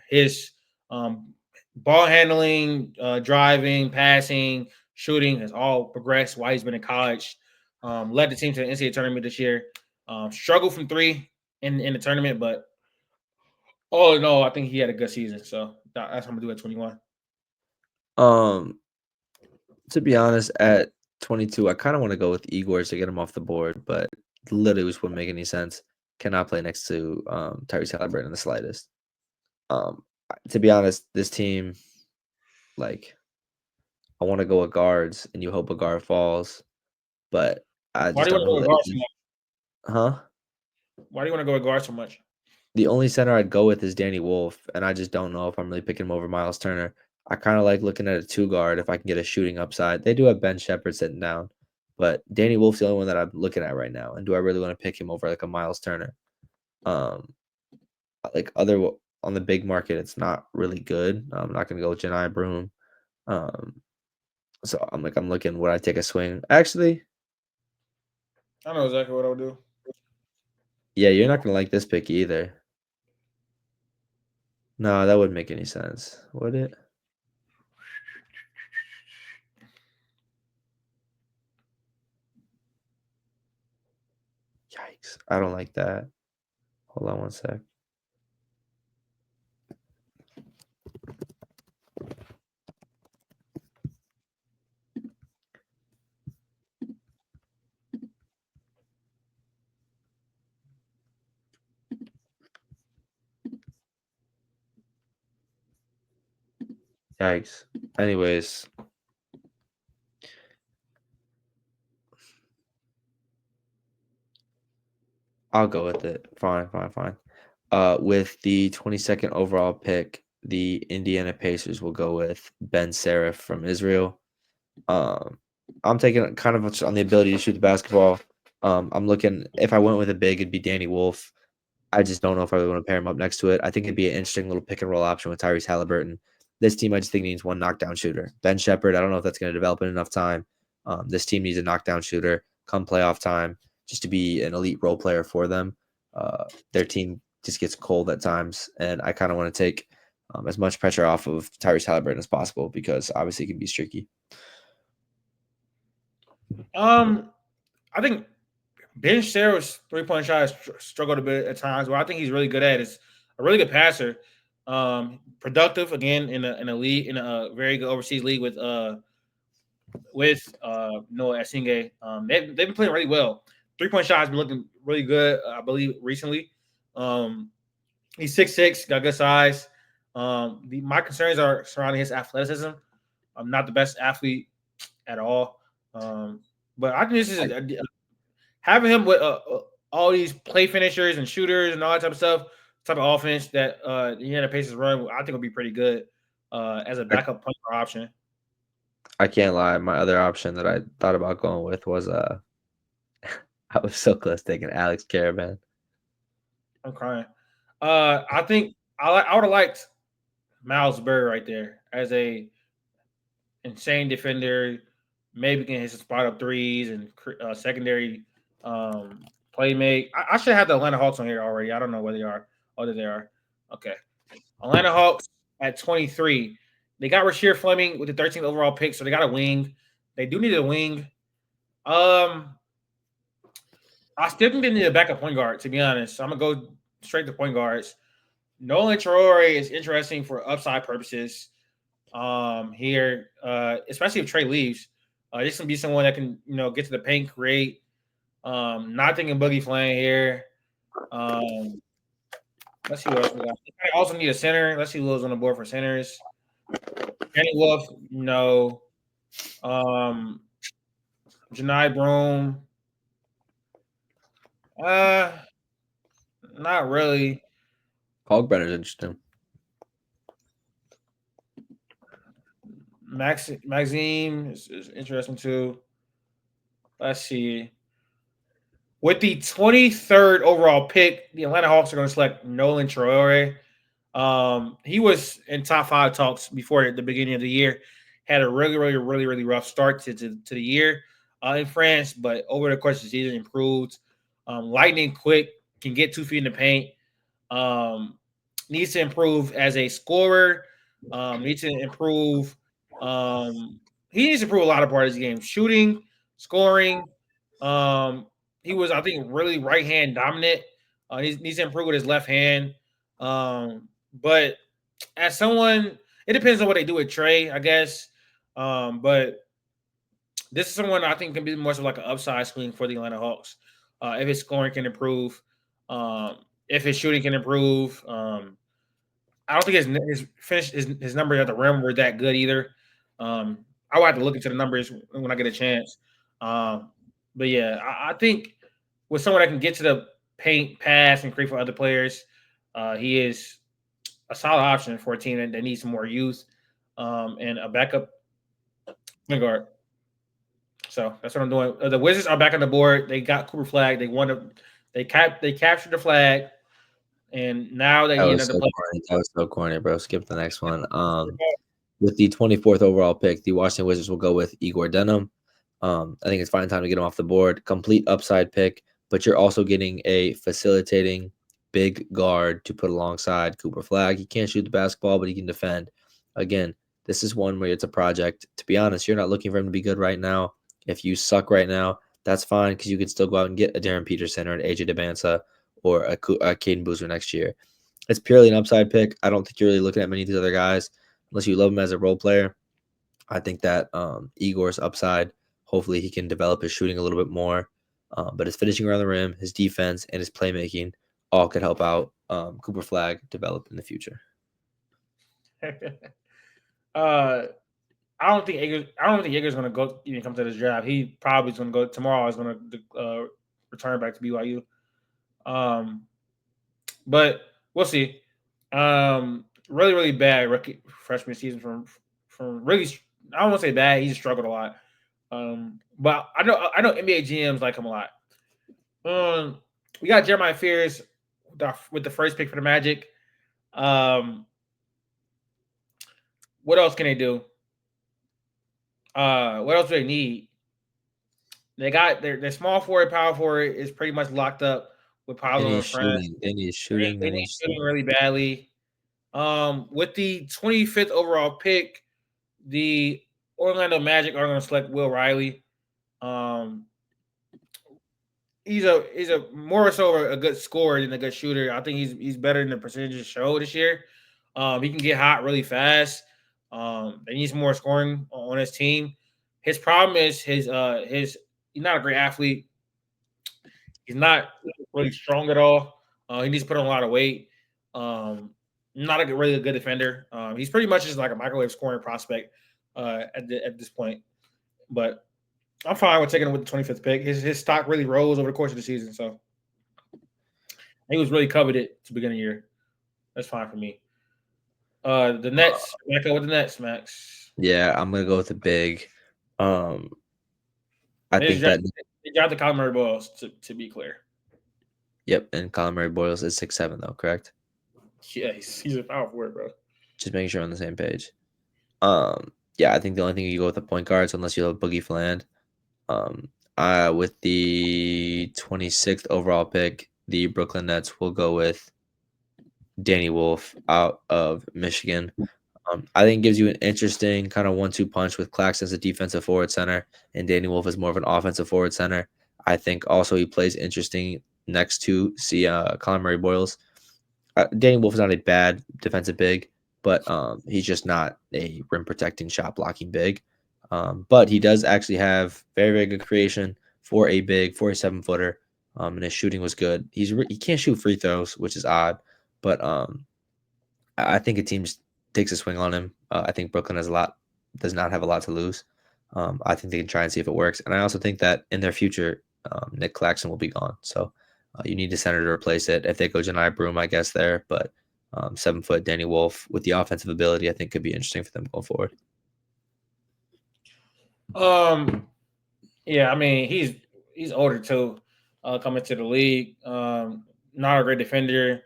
His ball handling, driving, passing, shooting has all progressed while he's been in college. Led the team to the NCAA tournament this year. Struggled from 3 in the tournament, but all in all, I think he had a good season. So that's what I'm gonna do at 21. To be honest, at 22, I kind of want to go with Igor to get him off the board, but literally just wouldn't make any sense. Cannot play next to Tyrese Halliburton in the slightest. To be honest, this team, like, I want to go with guards, and you hope a guard falls, but I just don't know. Why do you want to go with guards so much? Huh? Why do you want to go with guards so much? The only center I'd go with is Danny Wolf, and I just don't know if I'm really picking him over Miles Turner. I kind of like looking at a 2 guard if I can get a shooting upside. They do have Ben Shepherd sitting down, But Danny Wolf's the only one that I'm looking at right now. And do I really want to pick him over like a Miles Turner? Like other on the big market, it's not really good. I'm not gonna go with Janai Broom. So I'm looking, would I take a swing? Actually, I know exactly what I'll do. yeah, you're not gonna like this pick either. No, that wouldn't make any sense, would it? Yikes. I don't like that. Hold on one sec. Yikes. Anyways. I'll go with it. Fine. With the 22nd overall pick, the Indiana Pacers will go with Ben Serif from Israel. I'm taking kind of on the ability to shoot the basketball. I'm looking, if I went with a big, it'd be Danny Wolf. I just don't know if I would want to pair him up next to it. I think it'd be an interesting little pick and roll option with Tyrese Halliburton. This team, I just think, needs one knockdown shooter. Ben Shepherd, I don't know if that's going to develop in enough time. This team needs a knockdown shooter come playoff time just to be an elite role player for them. Their team just gets cold at times, and I kind of want to take as much pressure off of Tyrese Halliburton as possible because obviously it can be streaky. I think Ben Sherrill's 3-point shot has struggled a bit at times. What I think he's really good at is a really good passer. Productive again in a league, in a very good overseas league with Noah Esinghe. They've been playing really well. 3-point shot has been looking really good, I believe, recently. He's 6'6", got good size. My concerns are surrounding his athleticism. I'm not the best athlete at all. But I think this is having him with all these play finishers and shooters and all that type of stuff, type of offense that the Indiana Pacers run. I think will be pretty good as a backup point guard option. I can't lie. My other option that I thought about going with was I was so close taking Alex Caravan. I'm crying. I think I would have liked Miles Burr right there as a insane defender. Maybe can hit some spot up threes and secondary playmate. I should have the Atlanta Hawks on here already. I don't know where they are. Oh, there they are. Okay. Atlanta Hawks at 23. They got Rasheer Fleming with the 13th overall pick, so they got a wing. They do need a wing. I still think they need a backup point guard, to be honest. I'm going to go straight to point guards. Nolan Traore is interesting for upside purposes here, especially if Trey leaves. This can be someone that can, get to the paint, create. Not thinking Boogie Flame here. Let's see what else we got. I also need a center. Let's see who else on the board for centers. Danny Wolf, no. Janai Broom. Not really. Kalkbrenner's interesting. Maxime is interesting too. Let's see. With the 23rd overall pick, the Atlanta Hawks are going to select Nolan Traore. He was in top 5 talks before the beginning of the year. Had a really rough start to the year in France, but over the course of the season improved. Lightning quick, can get 2 feet in the paint. Needs to improve as a scorer. Needs to improve. He needs to improve a lot of parts of the game. Shooting, scoring. He was, I think, really right hand dominant. He needs to improve with his left hand. But as someone, it depends on what they do with Trey, I guess. But this is someone I think can be more of like an upside swing for the Atlanta Hawks. If his scoring can improve, if his shooting can improve. I don't think his numbers at the rim were that good either. I will have to look into the numbers when I get a chance. But yeah, I think with someone that can get to the paint, pass, and create for other players, he is a solid option for a team that needs some more youth and a backup point guard. So that's what I'm doing. The Wizards are back on the board. They got Cooper Flag. They captured the flag, and now they That need was another so player. corny. That was so corny, bro. Skip the next one. With the 24th overall pick, the Washington Wizards will go with Igor Denham. I think it's fine time to get him off the board. Complete upside pick, but you're also getting a facilitating big guard to put alongside Cooper Flag. He can't shoot the basketball, but he can defend. Again, this is one where it's a project. To be honest, you're not looking for him to be good right now. If you suck right now, that's fine because you can still go out and get a Darren Peterson or an AJ DeBansa or a Caden Boozer next year. It's purely an upside pick. I don't think you're really looking at many of these other guys unless you love him as a role player. I think that Igor's upside, hopefully he can develop his shooting a little bit more. But his finishing around the rim, his defense, and his playmaking all could help out Cooper Flag develop in the future. I don't think Igor's going to go even come to this draft. He probably is going to go tomorrow. Is going to return back to BYU. But we'll see. Really, really bad rookie freshman season from really. I don't want to say bad. He just struggled a lot. But I know NBA GMs like him a lot. We got Jeremiah Fears with the first pick for the Magic. What else can they do? What else do they need? They got their small forward, power forward is pretty much locked up with Paolo and Friend. They need shooting. They need shooting really badly. With the 25th overall pick, the Orlando Magic are going to select Will Riley. He's a more so a good scorer than a good shooter. I think he's better than the percentages show this year. He can get hot really fast. They need some more scoring on his team. His problem is his he's not a great athlete. He's not really strong at all. He needs to put on a lot of weight. Not a really good defender. He's pretty much just like a microwave scoring prospect at this point. But I'm fine with taking him with the 25th pick. His stock really rose over the course of the season, so he was really coveted to begin the year. That's fine for me. The Nets. Back up with the Nets, Max. Yeah, I'm gonna go with the big. I think that they got the Colin Murray Boyles to be clear. Yep, and Colin Murray Boyles is 6'7" though, correct? Yeah, he's a power forward, bro. Just making sure we're on the same page. Yeah, I think the only thing you go with the point guards unless you have Boogie Fland. With the 26th overall pick, the Brooklyn Nets will go with Danny Wolf out of Michigan. I think it gives you an interesting kind of 1-2 punch with Claxton as a defensive forward center and Danny Wolf is more of an offensive forward center. I think also he plays interesting next to Colin Murray Boyles. Danny Wolf is not a bad defensive big, but he's just not a rim protecting shot blocking big. But he does actually have very, very good creation for a 7-footer. And his shooting was good. He can't shoot free throws, which is odd, but I think a team just takes a swing on him. I think Brooklyn does not have a lot to lose. I think they can try and see if it works. And I also think that in their future, Nick Claxton will be gone. So you need a center to replace it. If they go Janai Broom, I guess there, but 7-foot Danny Wolf with the offensive ability, I think could be interesting for them going forward. Yeah, I mean he's older too, coming to the league. Not a great defender.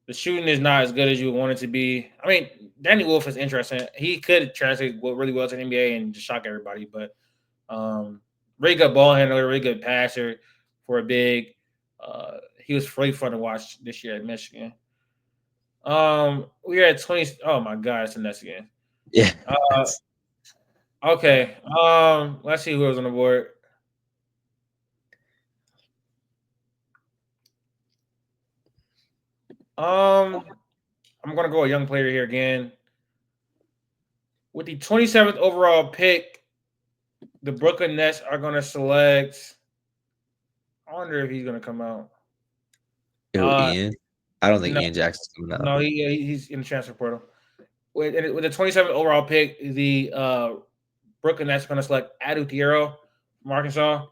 The shooting is not as good as you would want it to be. I mean, Danny Wolf is interesting. He could translate really well to the NBA and just shock everybody. But really good ball handler, really good passer for a big. He was really fun to watch this year at Michigan. We are at 20. Oh my God, it's the Nets again. Yeah. Okay. Let's see who was on the board. I'm gonna go a young player here again. With the 27th overall pick, the Brooklyn Nets are gonna select. I wonder if he's gonna come out. Ian? I don't think Ian Jackson's coming out. No, he's in the transfer portal. With the 27th overall pick, the Brooklyn Nets are gonna select Adu Thiero from Arkansas.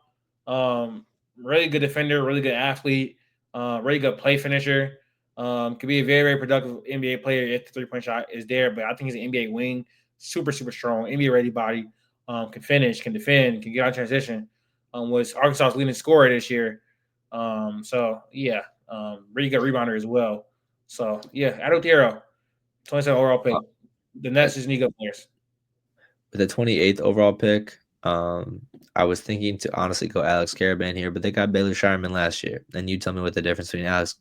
Really good defender, really good athlete, really good play finisher. Could be a very, very productive NBA player if the 3-point shot is there, but I think he's an NBA wing, super, super strong, NBA ready body. can finish, can defend, can get on transition. Was Arkansas's leading scorer this year. So yeah, really good rebounder as well. So yeah, Adotero, 27 overall pick. The Nets just need good players. With the 28th overall pick, I was thinking to honestly go Alex Caravan here, but they got Baylor Shireman last year. And you tell me what the difference between Alex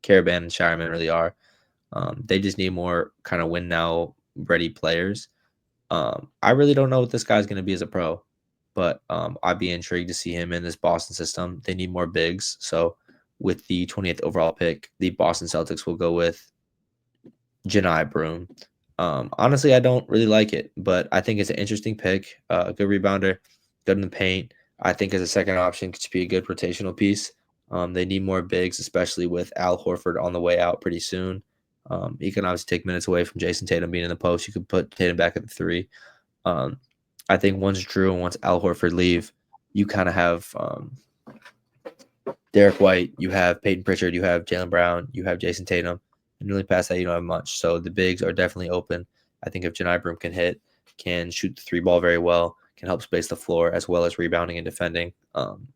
Caravan and Shireman really are. They just need more kind of win now ready players. I really don't know what this guy's going to be as a pro, but I'd be intrigued to see him in this Boston system. They need more bigs. So with the 20th overall pick, the Boston Celtics will go with Janai Broom. Honestly, I don't really like it, but I think it's an interesting pick. A good rebounder, good in the paint. I think as a second option could be a good rotational piece. They need more bigs, especially with Al Horford on the way out pretty soon. He can obviously take minutes away from Jason Tatum being in the post. You could put Tatum back at the 3. I think once Drew and once Al Horford leave, you kind of have Derek White, you have Peyton Pritchard, you have Jaylen Brown, you have Jason Tatum. And really past that, you don't have much. So the bigs are definitely open. I think if Janai Broom can hit, can shoot the 3 ball very well, can help space the floor as well as rebounding and defending,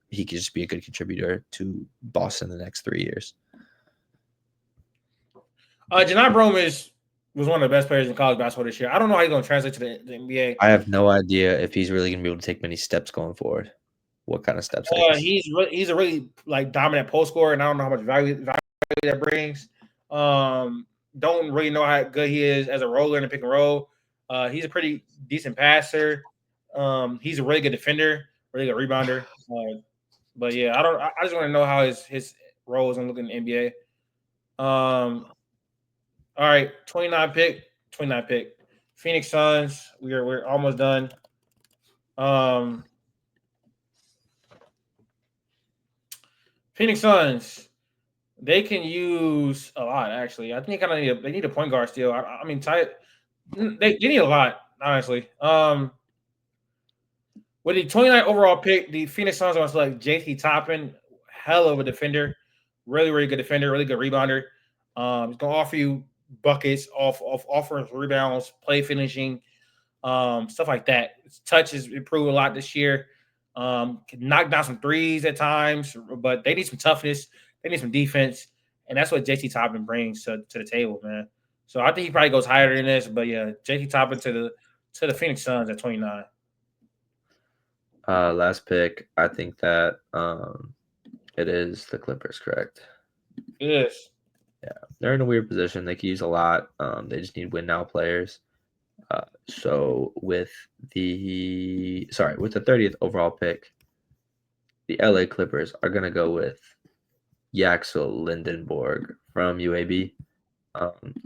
he could just be a good contributor to Boston in the next 3 years. Janai Broom was one of the best players in college basketball this year. I don't know how he's going to translate to the NBA. I have no idea if he's really going to be able to take many steps going forward. What kind of steps? He's a really dominant post scorer, and I don't know how much value that brings. Don't really know how good he is as a roller in the pick and roll. He's a pretty decent passer. He's a really good defender, really good rebounder. But yeah, I just want to know how his role is going to look in the NBA. All right, 29 pick. Phoenix Suns. We're almost done. Phoenix Suns. They can use a lot, actually. I think they need a point guard still. I mean, they need a lot, honestly. With the 29 overall pick, the Phoenix Suns are going to select J.T. Toppin, hell of a defender, really, really good defender, really good rebounder. He's going to offer you buckets, offering rebounds, play finishing, stuff like that. His touch has improved a lot this year. Can knock down some threes at times, but they need some toughness. They need some defense, and that's what JT Toppin brings to the table, man. So I think he probably goes higher than this, but yeah, JT Toppin to the Phoenix Suns at 29. Last pick, I think that it is the Clippers, correct? Yes. Yeah, they're in a weird position. They could use a lot. They just need win now players. So with the 30th overall pick, the LA Clippers are going to go with Yaxel Lindenborg from UAB.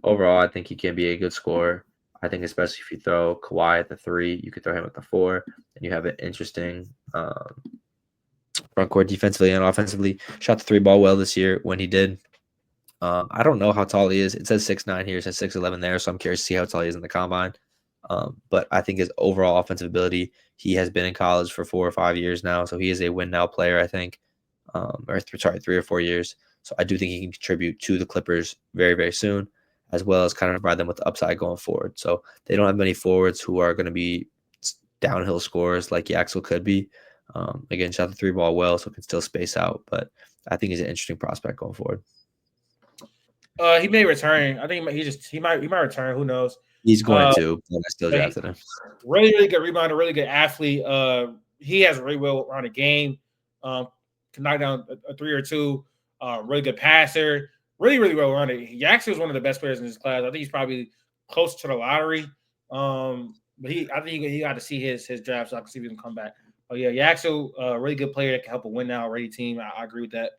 Overall, I think he can be a good scorer. I think especially if you throw Kawhi at the 3, you could throw him at the 4, and you have an interesting front court defensively and offensively. Shot the 3 ball well this year when he did. I don't know how tall he is. It says 6'9" here. It says 6'11" there, so I'm curious to see how tall he is in the combine. But I think his overall offensive ability, he has been in college for 4 or 5 years now, so he is a win-now player, I think. 3 or 4 years. So I do think he can contribute to the Clippers very, very soon, as well as kind of provide them with the upside going forward. So they don't have many forwards who are going to be downhill scorers like Yaxel could be. Again, shot the 3 ball well, so can still space out. But I think he's an interesting prospect going forward. He may return. I think he might return. Who knows? He's going to, but I still drafted him. Really, really good rebounder, really good athlete. He has a really well-rounded game. Can knock down a 3 or 2. Really good passer. Really, really well-rounded. Yaxel is one of the best players in his class. I think he's probably close to the lottery. But I think he got to see his draft so I can see if he can come back. Oh yeah, Yaxel, really good player that can help a win-now ready team. I agree with that.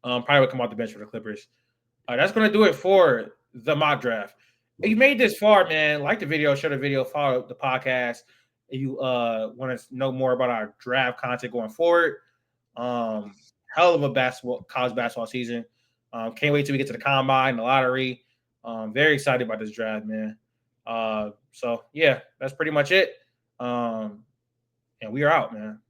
Probably would come off the bench for the Clippers. That's going to do it for the mock draft. If you made this far, man, like the video, share the video, follow the podcast. If you want to know more about our draft content going forward, hell of a college basketball season. Can't wait till we get to the combine, the lottery. Very excited about this draft, man. So, yeah, that's pretty much it. And we are out, man.